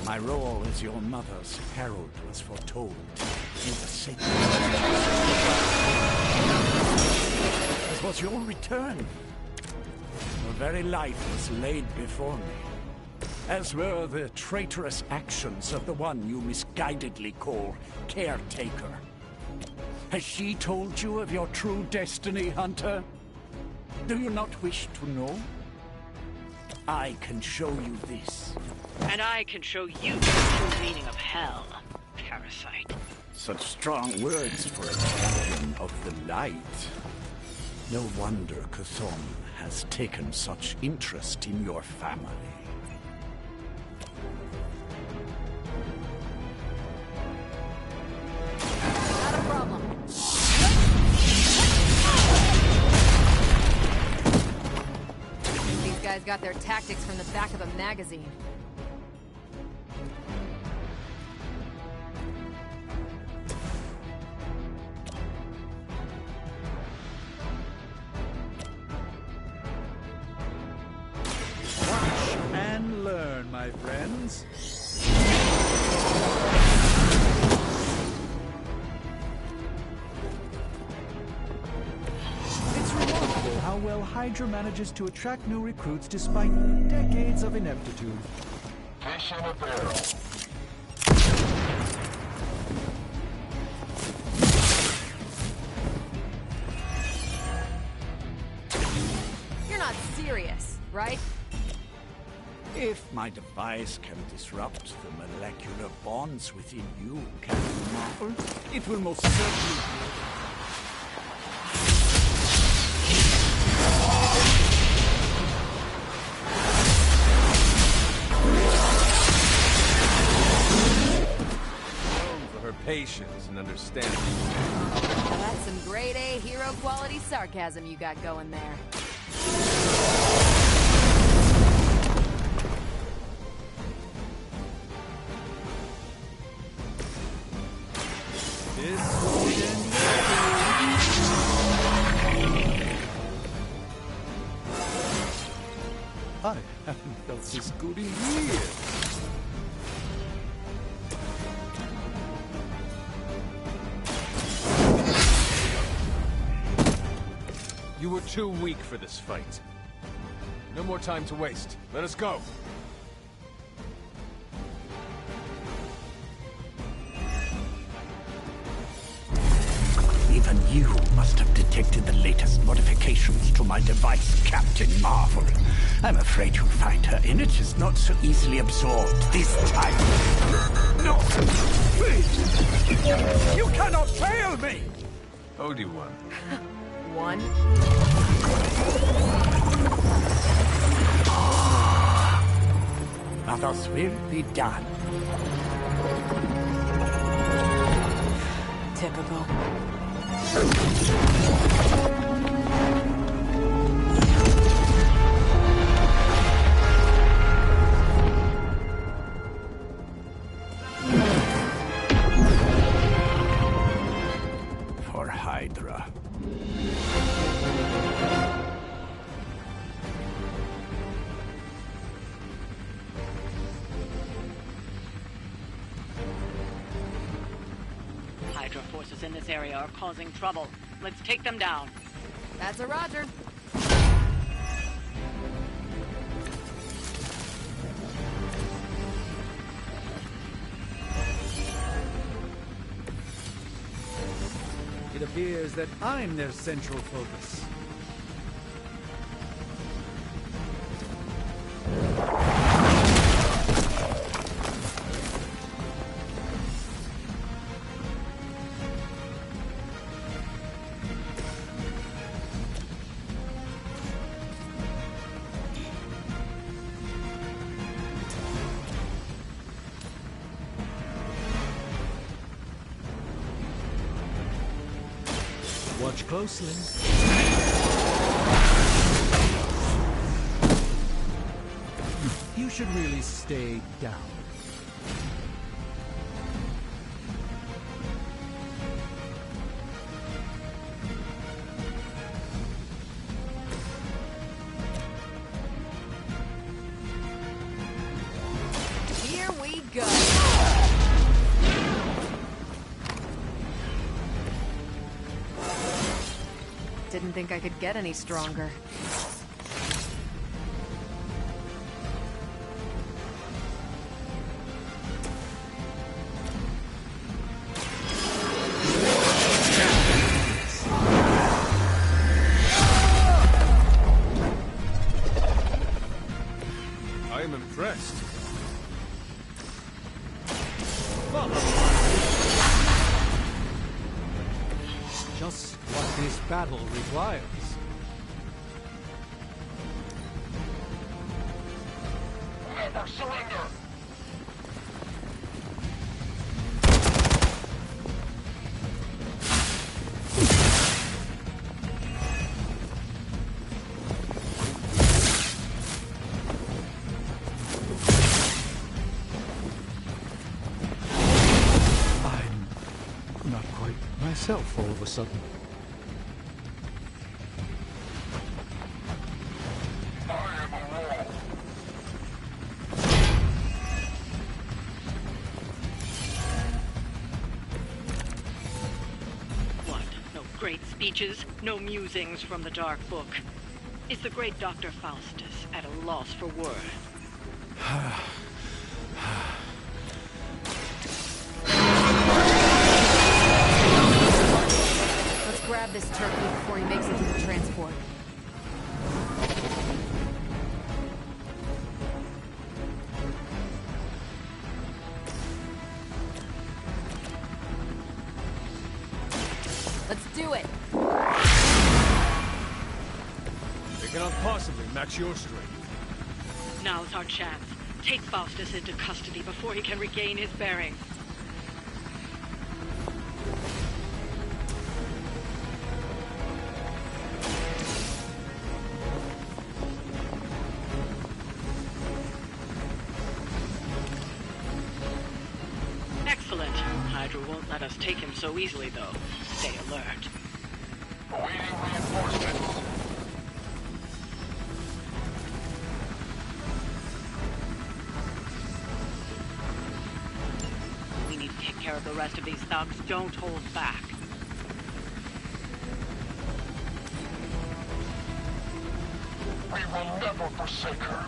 My role as your mother's herald was foretold in the sacred. As was your return. Your very life was laid before me, as were the traitorous actions of the one you misguidedly call Caretaker. Has she told you of your true destiny, Hunter? Do you not wish to know? I can show you this. And I can show you the true meaning of hell, parasite. Such strong words for a champion of the light. No wonder Cthulhu has taken such interest in your family. Not a problem. These guys got their tactics from the back of a magazine. And learn, my friends. It's remarkable how well Hydra manages to attract new recruits despite decades of ineptitude. Fish in a barrel. You're not serious, right? If my device can disrupt the molecular bonds within you, Captain Marvel, it will most certainly... For her patience and understanding. That's some grade A hero quality sarcasm you got going there. I haven't felt this good in years. You were too weak for this fight. No more time to waste. Let us go. Even you must have detected the latest modifications to my device, Captain Marvel. I'm afraid you'll find her energy is not so easily absorbed this time. No! Please! You cannot fail me! Obi-Wan. One. Others will be done. Typical. For Hydra. Hydra forces in this area are causing trouble. Let's take them down. That's a roger. It appears that I'm their central focus. Watch closely. You should really stay down. didn't think I could get any stronger. I am impressed. Just what this battle requires. Never surrender! I'm not quite myself all of a sudden. What? No great speeches? No musings from the Dark Book? Is the great Dr. Faustus at a loss for word? Let's grab this turkey before he makes it to the transport. Let's do it! They cannot possibly match your strength. Now's our chance. Take Faustus into custody before he can regain his bearings. Excellent. Hydra won't let us take him so easily, though. Stay alert. Awaiting reinforcements. We need to take care of the rest of these thugs. Don't hold back. We will never forsake her.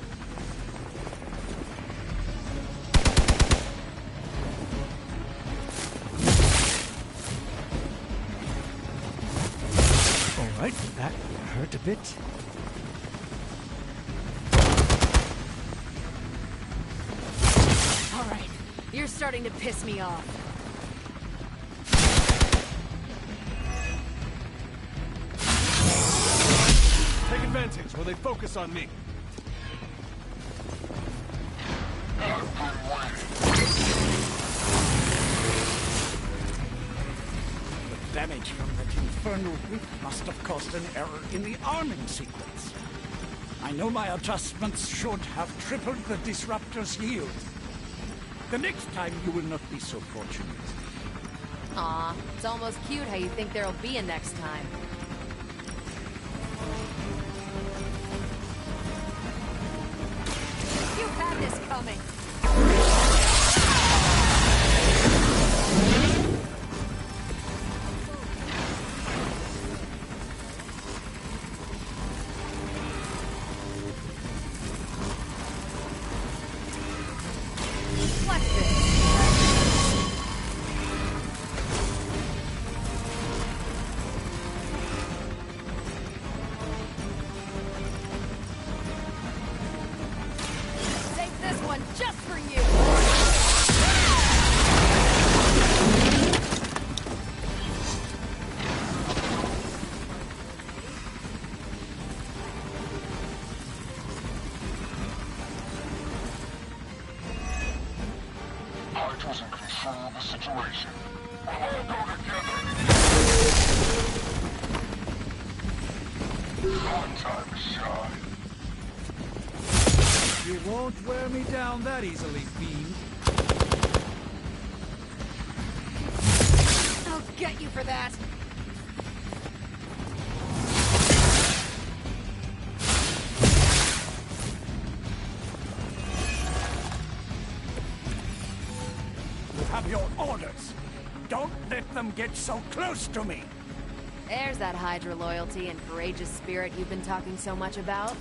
All right, that hurt a bit. All right, you're starting to piss me off. Take advantage while they focus on me. The damage from that infernal whip must have caused an error in the arming sequence. I know my adjustments should have tripled the disruptor's yield. The next time you will not be so fortunate. Aw, it's almost cute how you think there'll be a next time. You had this coming. What's this? Take this one just for you! Hydra's in control of the situation. We'll all go together. Our time to shine. You won't wear me down that easily, fiend. I'll get you for that! You have your orders. Don't let them get so close to me. There's that Hydra loyalty and courageous spirit you've been talking so much about.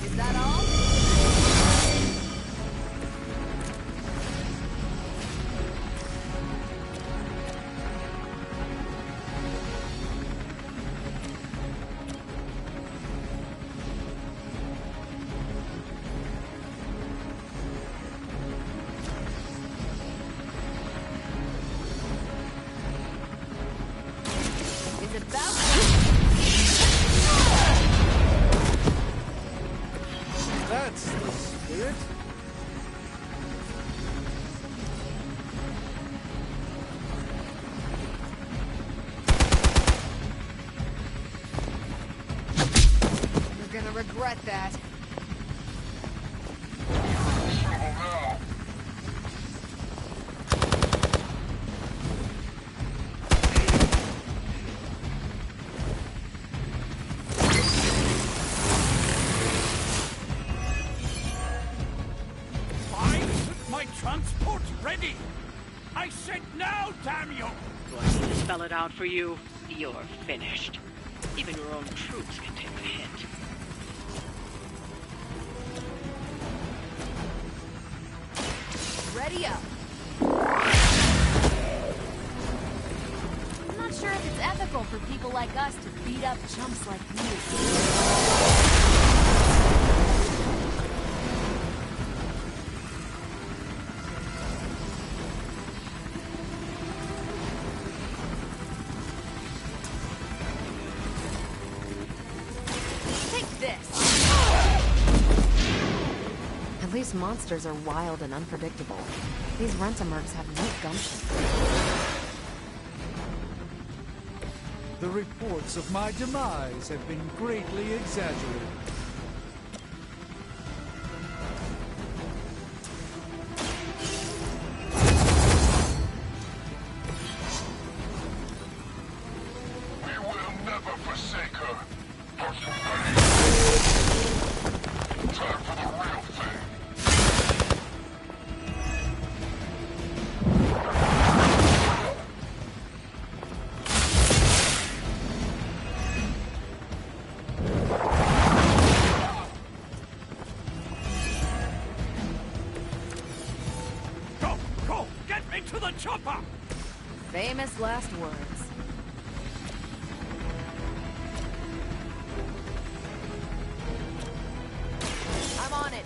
Is that all? Is it about? That's the spirit. You're gonna regret that. Why isn't my transport ready? I said now, damn you! Do I need to spell it out for you? You're finished. Even your own troops can take the hint. Ready up. I'm not sure if it's ethical for people like us to beat up chumps like you. Take this. At least monsters are wild and unpredictable. These Rentamercs have no gumption. The reports of my demise have been greatly exaggerated. We will never forsake her. Are you ready? Time for the real thing. Go! Go! Get me to the chopper! Famous last words. I'm on it.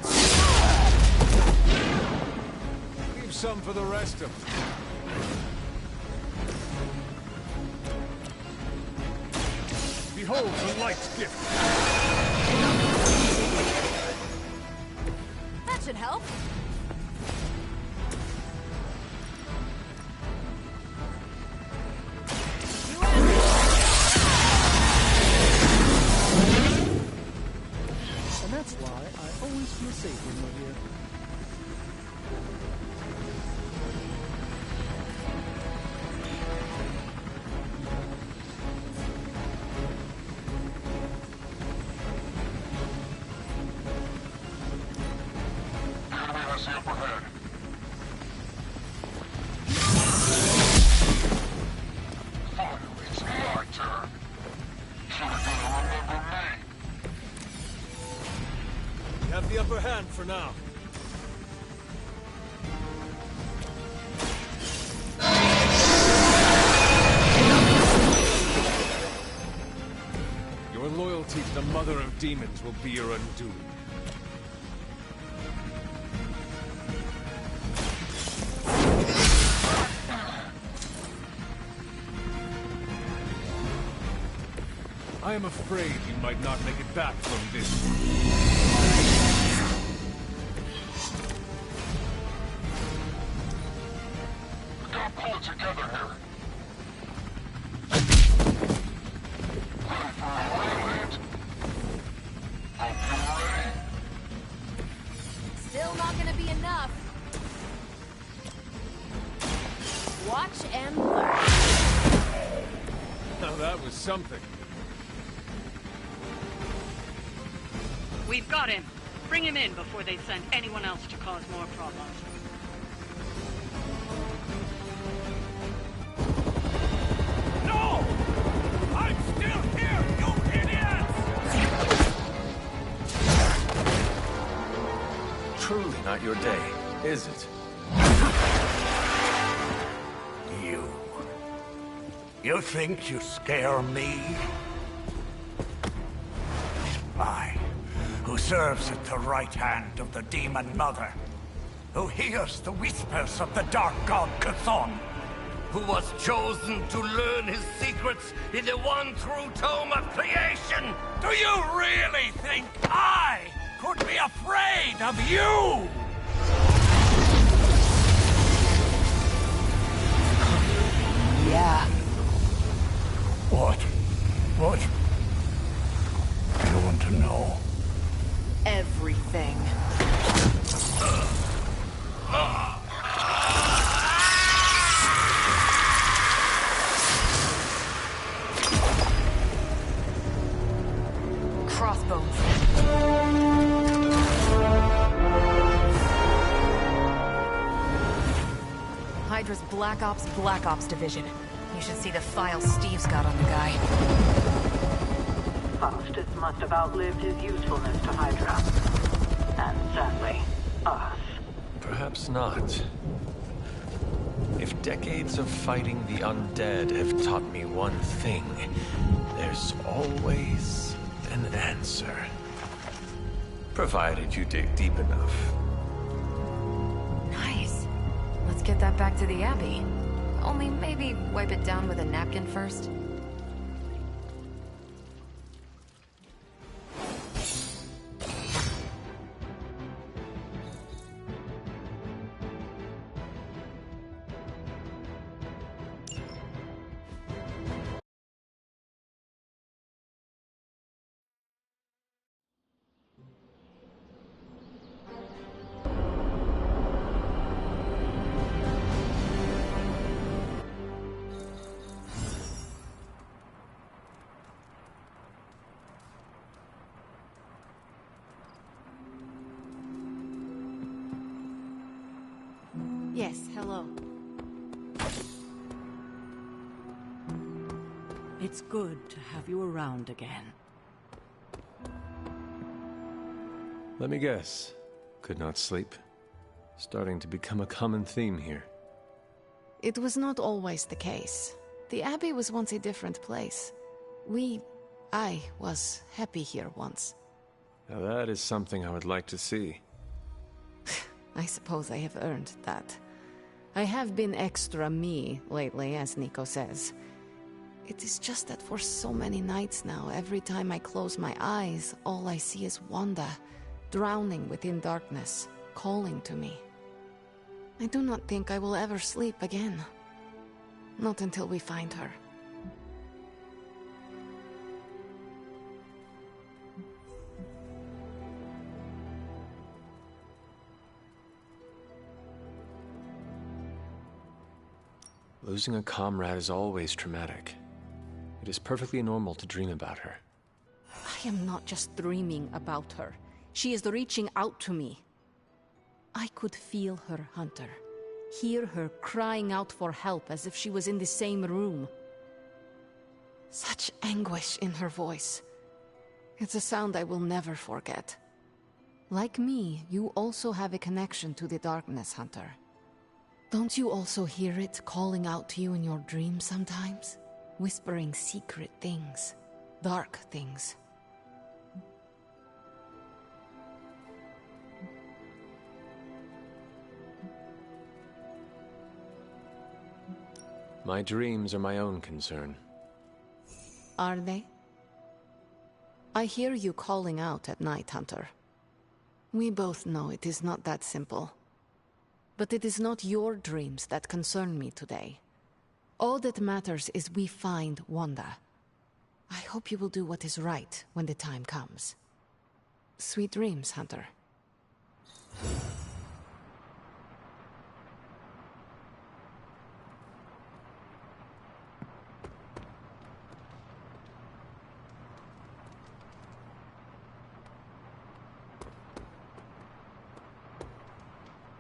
Leave some for the rest of them. Behold the light's gift. That should help. And that's why I always feel safe when you're here. The enemy has the upper hand. Finally, it's my turn. You're gonna remember me. You have the upper hand for now. Your loyalty to the Mother of Demons will be your undoing. I am afraid you might not make it back from this one. We gotta pull it together here. Ready for something. We've got him. Bring him in before they send anyone else to cause more problems. No! I'm still here, you idiots! Truly not your day, is it? You think you scare me? I, who serves at the right hand of the Demon Mother, who hears the whispers of the Dark God Chthon, who was chosen to learn his secrets in the one true tome of creation! Do you really think I could be afraid of you? Yeah. What? What? I don't want to know. Everything. Crossbones. Hydra's Black Ops Division. You should see the file Steve's got on the guy. Faustus must have outlived his usefulness to Hydra. And sadly, us. Perhaps not. If decades of fighting the undead have taught me one thing, there's always an answer. Provided you dig deep enough. Nice. Let's get that back to the Abbey. Only maybe wipe it down with a napkin first. Yes, hello. It's good to have you around again. Let me guess. Could not sleep. Starting to become a common theme here. It was not always the case. The Abbey was once a different place. I was happy here once. Now that is something I would like to see. I suppose I have earned that. I have been extra me lately, as Nico says. It is just that for so many nights now, every time I close my eyes, all I see is Wanda, drowning within darkness, calling to me. I do not think I will ever sleep again. Not until we find her. Losing a comrade is always traumatic. It is perfectly normal to dream about her. I am not just dreaming about her. She is reaching out to me. I could feel her, Hunter. Hear her crying out for help as if she was in the same room. Such anguish in her voice. It's a sound I will never forget. Like me, you also have a connection to the darkness, Hunter. Don't you also hear it calling out to you in your dreams sometimes? Whispering secret things, dark things. My dreams are my own concern. Are they? I hear you calling out at night, Hunter. We both know it is not that simple. But it is not your dreams that concern me today. All that matters is we find Wanda. I hope you will do what is right when the time comes. Sweet dreams, Hunter.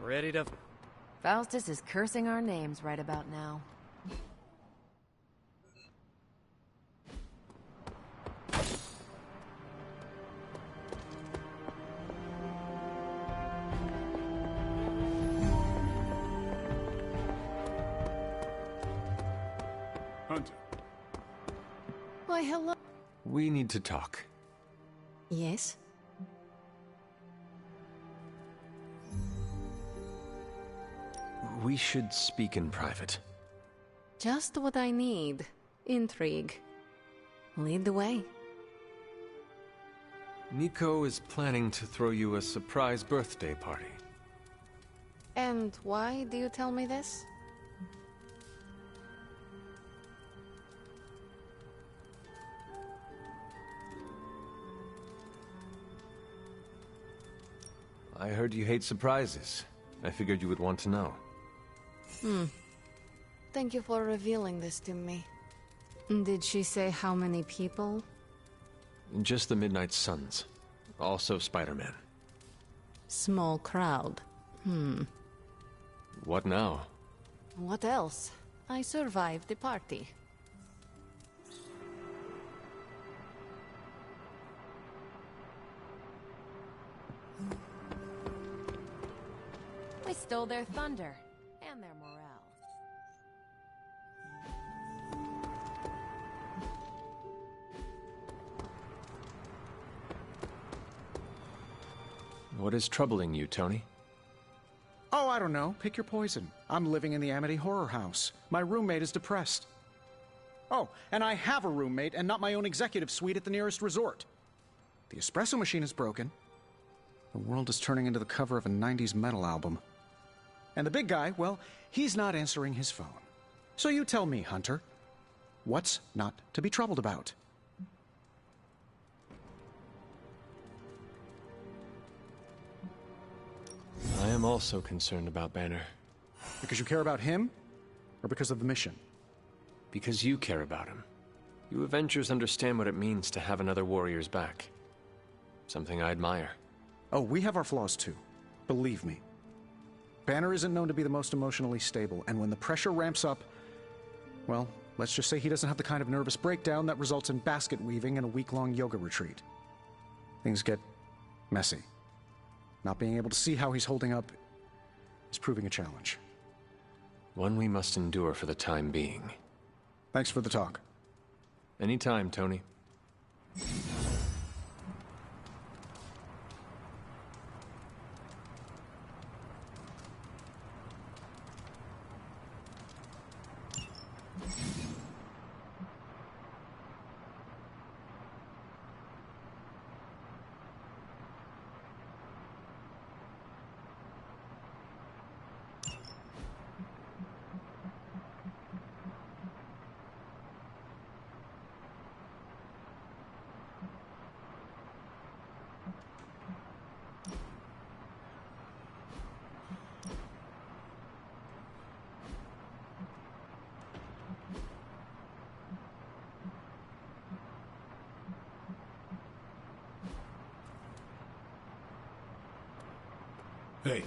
Ready to... Faustus is cursing our names right about now. Hunter. Why, hello. We need to talk. Yes? We should speak in private. Just what I need. Intrigue. Lead the way. Nico is planning to throw you a surprise birthday party. And why do you tell me this? I heard you hate surprises. I figured you would want to know. Thank you for revealing this to me. Did she say how many people? Just the Midnight Suns. Also Spider-Man. Small crowd. What now? What else? I survived the party. We stole their thunder and their morale. What is troubling you, Tony? Oh, I don't know. Pick your poison. I'm living in the Amity Horror House. My roommate is depressed. Oh, and I have a roommate and not my own executive suite at the nearest resort. The espresso machine is broken. The world is turning into the cover of a 90s metal album. And the big guy, well, he's not answering his phone. So you tell me, Hunter, what's not to be troubled about? I am also concerned about Banner. Because you care about him? Or because of the mission? Because you care about him. You Avengers understand what it means to have another warrior's back. Something I admire. Oh, we have our flaws too. Believe me. Banner isn't known to be the most emotionally stable, and when the pressure ramps up, well, let's just say he doesn't have the kind of nervous breakdown that results in basket weaving and a week-long yoga retreat. Things get messy. Not being able to see how he's holding up is proving a challenge. One we must endure for the time being. Thanks for the talk. Anytime, Tony. Hey.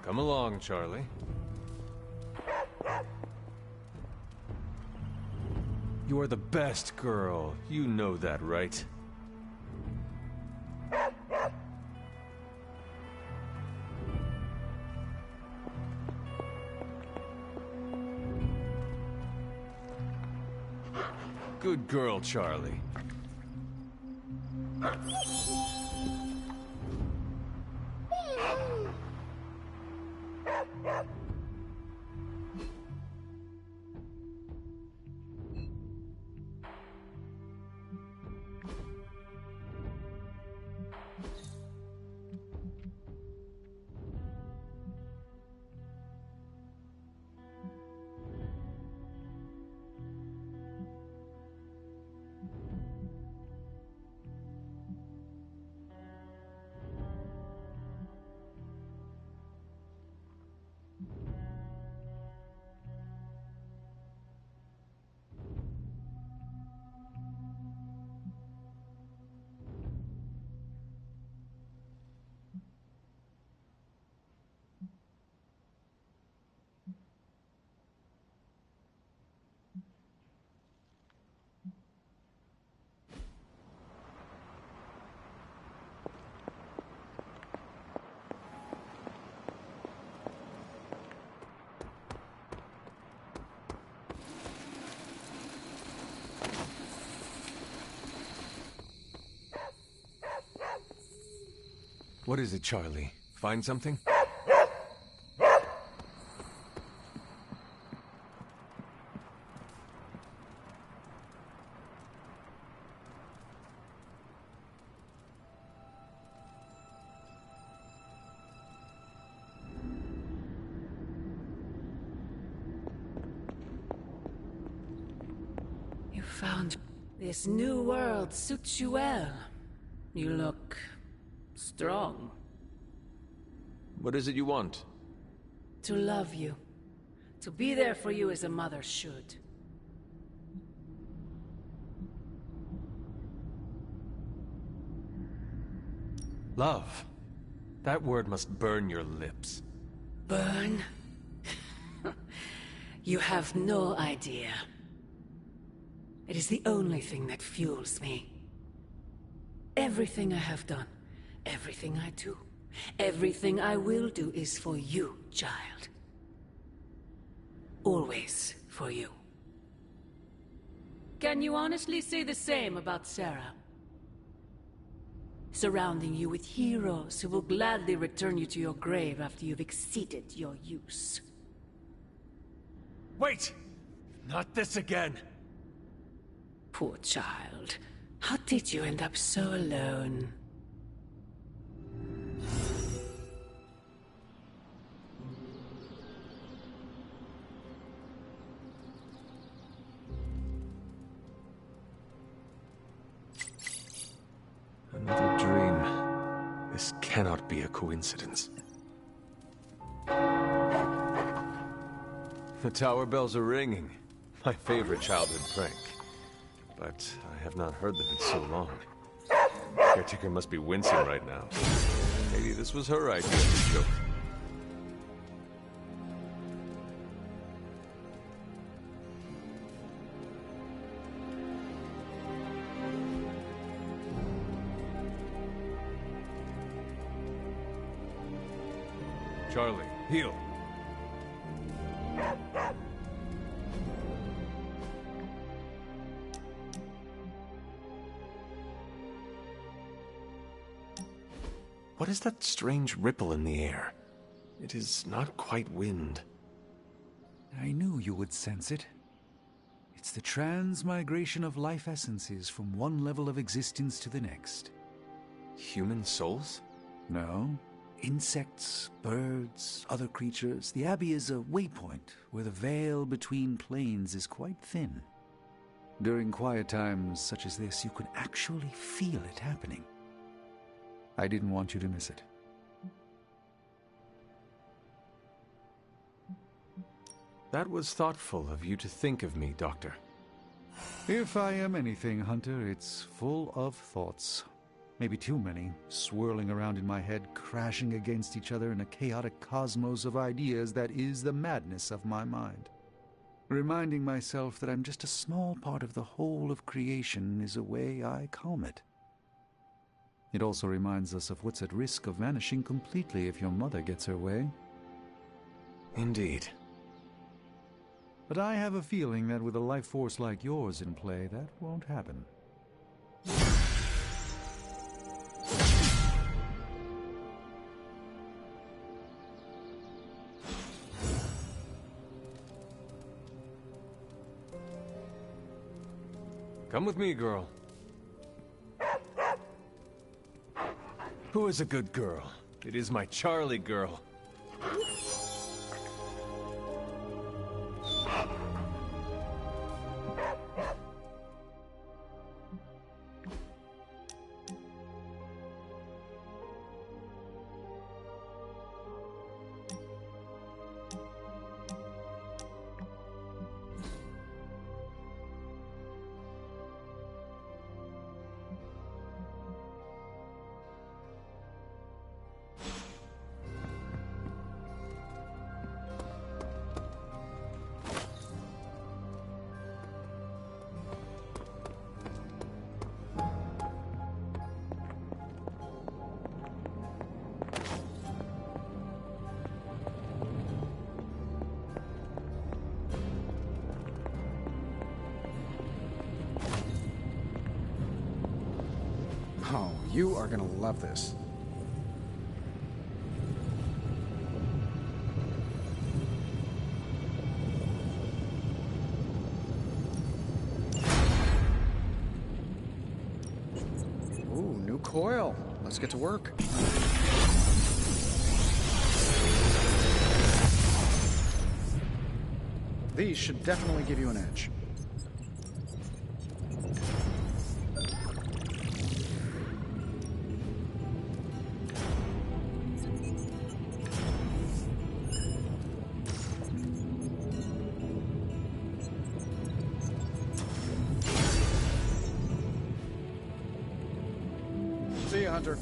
Come along, Charlie. You are the best girl. You know that, right? Good girl, Charlie. What is it, Charlie? Find something? You found this new world suits you well. You look strong. What is it you want? To love you. To be there for you as a mother should. Love. That word must burn your lips. Burn? You have no idea. It is the only thing that fuels me. Everything I have done, everything I do, everything I will do is for you, child. Always for you. Can you honestly say the same about Sarah? Surrounding you with heroes who will gladly return you to your grave after you've exceeded your use. Wait! Not this again! Poor child. How did you end up so alone? Another dream. This cannot be a coincidence. The tower bells are ringing. My favorite childhood prank. But I have not heard them in so long. Caretaker must be wincing right now. Maybe this was her idea of the joke. Charlie, heal. What is that strange ripple in the air? It is not quite wind. I knew you would sense it. It's the transmigration of life essences from one level of existence to the next. Human souls? No. Insects, birds, other creatures. The Abbey is a waypoint where the veil between planes is quite thin. During quiet times such as this, you can actually feel it happening. I didn't want you to miss it. That was thoughtful of you to think of me, Doctor. If I am anything, Hunter, it's full of thoughts. Maybe too many, swirling around in my head, crashing against each other in a chaotic cosmos of ideas that is the madness of my mind. Reminding myself that I'm just a small part of the whole of creation is a way I calm it. It also reminds us of what's at risk of vanishing completely if your mother gets her way. Indeed. But I have a feeling that with a life force like yours in play, that won't happen. Come with me, girl. Who is a good girl? It is my Charlie girl. Oh, you are gonna love this. Ooh, new coil. Let's get to work. These should definitely give you an edge. See you, Hunter.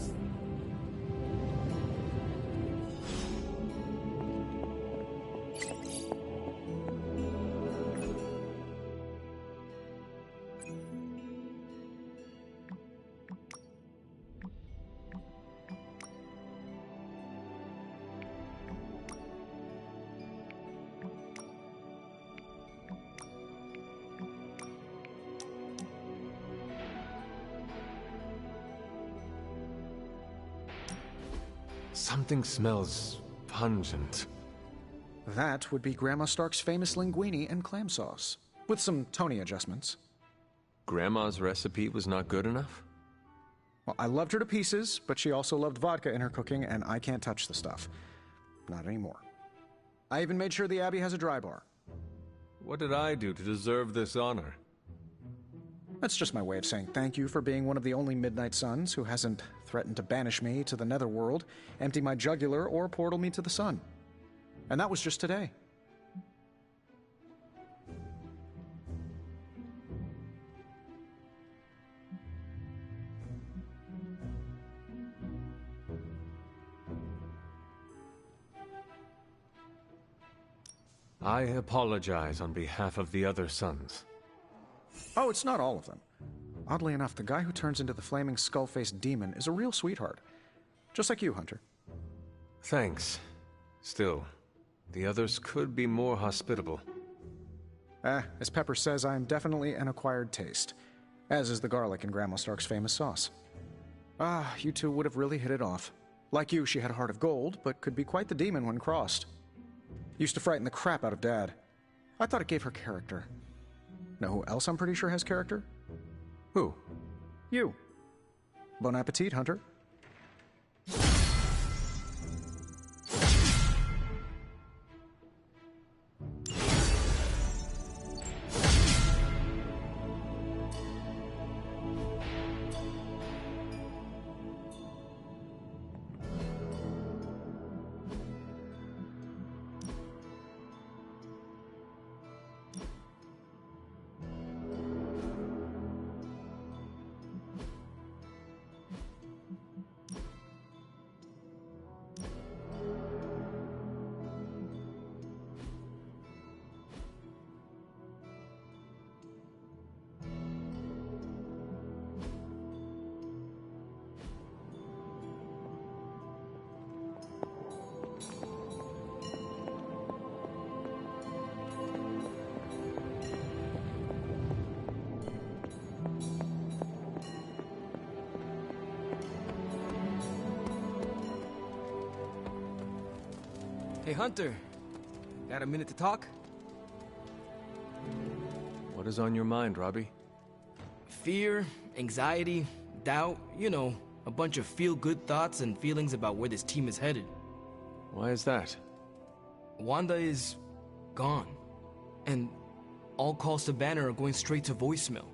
Something smells pungent. That would be Grandma Stark's famous linguine and clam sauce, with some Tony adjustments. Grandma's recipe was not good enough? Well, I loved her to pieces, but she also loved vodka in her cooking, and I can't touch the stuff. Not anymore. I even made sure the Abbey has a dry bar. What did I do to deserve this honor? That's just my way of saying thank you for being one of the only Midnight Suns who hasn't threatened to banish me to the Netherworld, empty my jugular, or portal me to the sun. And that was just today. I apologize on behalf of the other sons. Oh, it's not all of them. Oddly enough, the guy who turns into the flaming skull-faced demon is a real sweetheart. Just like you, Hunter. Thanks. Still, the others could be more hospitable. As Pepper says, I am definitely an acquired taste. As is the garlic in Grandma Stark's famous sauce. You two would have really hit it off. Like you, she had a heart of gold, but could be quite the demon when crossed. Used to frighten the crap out of Dad. I thought it gave her character. Know who else I'm pretty sure has character? Who? You. Bon appetit, Hunter. Hey, Hunter. Got a minute to talk? What is on your mind, Robbie? Fear, anxiety, doubt, you know, a bunch of feel-good thoughts and feelings about where this team is headed. Why is that? Wanda is gone. And all calls to Banner are going straight to voicemail.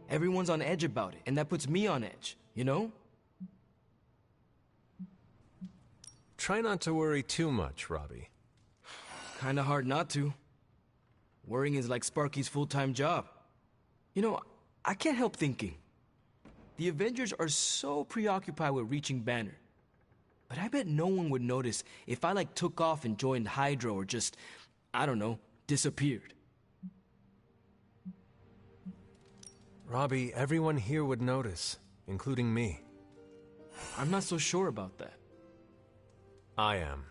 Everyone's on edge about it, and that puts me on edge, you know? Try not to worry too much, Robbie. Kinda hard not to. Worrying is like Sparky's full-time job. You know, I can't help thinking. The Avengers are so preoccupied with reaching Banner. But I bet no one would notice if I took off and joined Hydra or just, I don't know, disappeared. Robbie, everyone here would notice, including me. I'm not so sure about that. I am.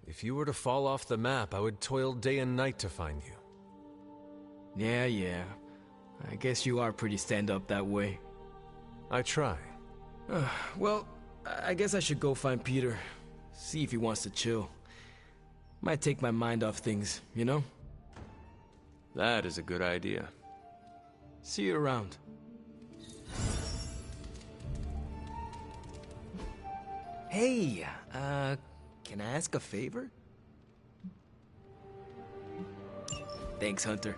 If you were to fall off the map, I would toil day and night to find you. Yeah. I guess you are pretty stand-up that way. I try. Well, I guess I should go find Peter. See if he wants to chill. Might take my mind off things, you know? That is a good idea. See you around. Hey, can I ask a favor? Thanks, Hunter.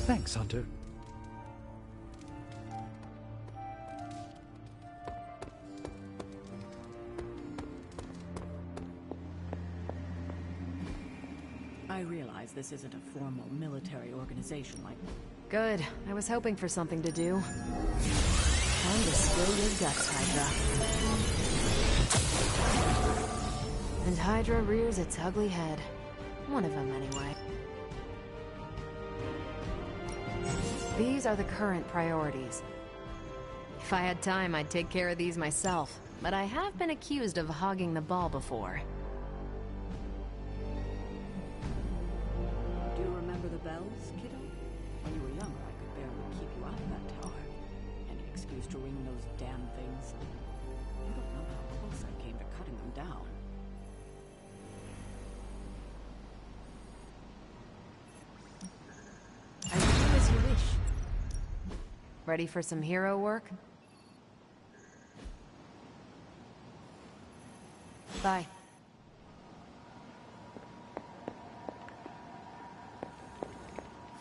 Thanks, Hunter. I realize this isn't a formal military organization like... Good. I was hoping for something to do. Time to spill your guts, Hydra. And Hydra rears its ugly head. One of them, anyway. These are the current priorities. If I had time, I'd take care of these myself, but I have been accused of hogging the ball before. Do you remember the bells, kiddo? When you were younger, I could barely keep you out of that tower. Any excuse to ring those damn things. You don't know how close I came to cutting them down. I will do as you wish. Ready for some hero work? Bye.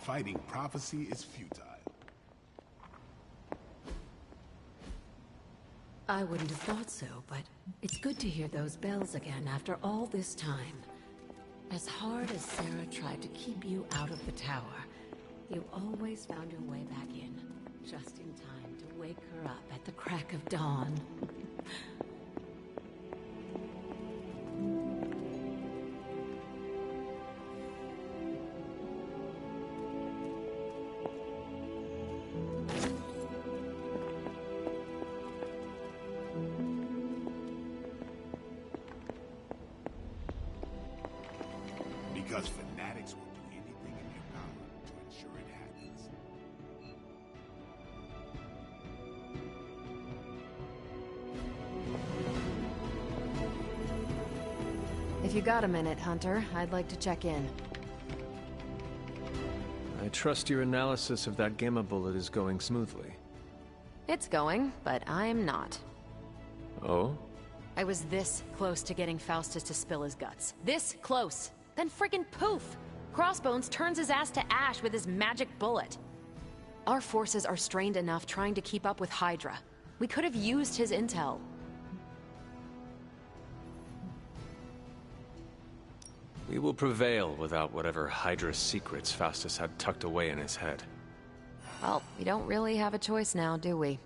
Fighting prophecy is futile. I wouldn't have thought so, but it's good to hear those bells again after all this time. As hard as Sarah tried to keep you out of the tower, you always found your way back in, just in time to wake her up at the crack of dawn. Because fanatics will do anything in their power to ensure it happens. If you got a minute, Hunter, I'd like to check in. I trust your analysis of that gamma bullet is going smoothly. It's going, but I'm not. Oh? I was this close to getting Faustus to spill his guts. This close! Then friggin' poof! Crossbones turns his ass to ash with his magic bullet. Our forces are strained enough trying to keep up with Hydra. We could have used his intel. We will prevail without whatever Hydra secrets Faustus had tucked away in his head. Well, we don't really have a choice now, do we?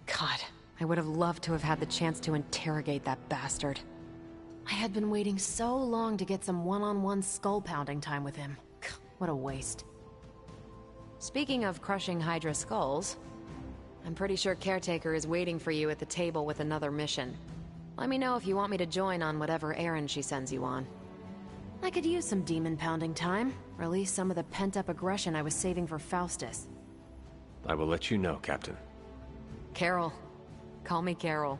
God, I would have loved to have had the chance to interrogate that bastard. I had been waiting so long to get some one-on-one skull-pounding time with him. What a waste. Speaking of crushing Hydra skulls, I'm pretty sure Caretaker is waiting for you at the table with another mission. Let me know if you want me to join on whatever errand she sends you on. I could use some demon-pounding time, release some of the pent-up aggression I was saving for Faustus. I will let you know, Captain. Carol. Call me Carol.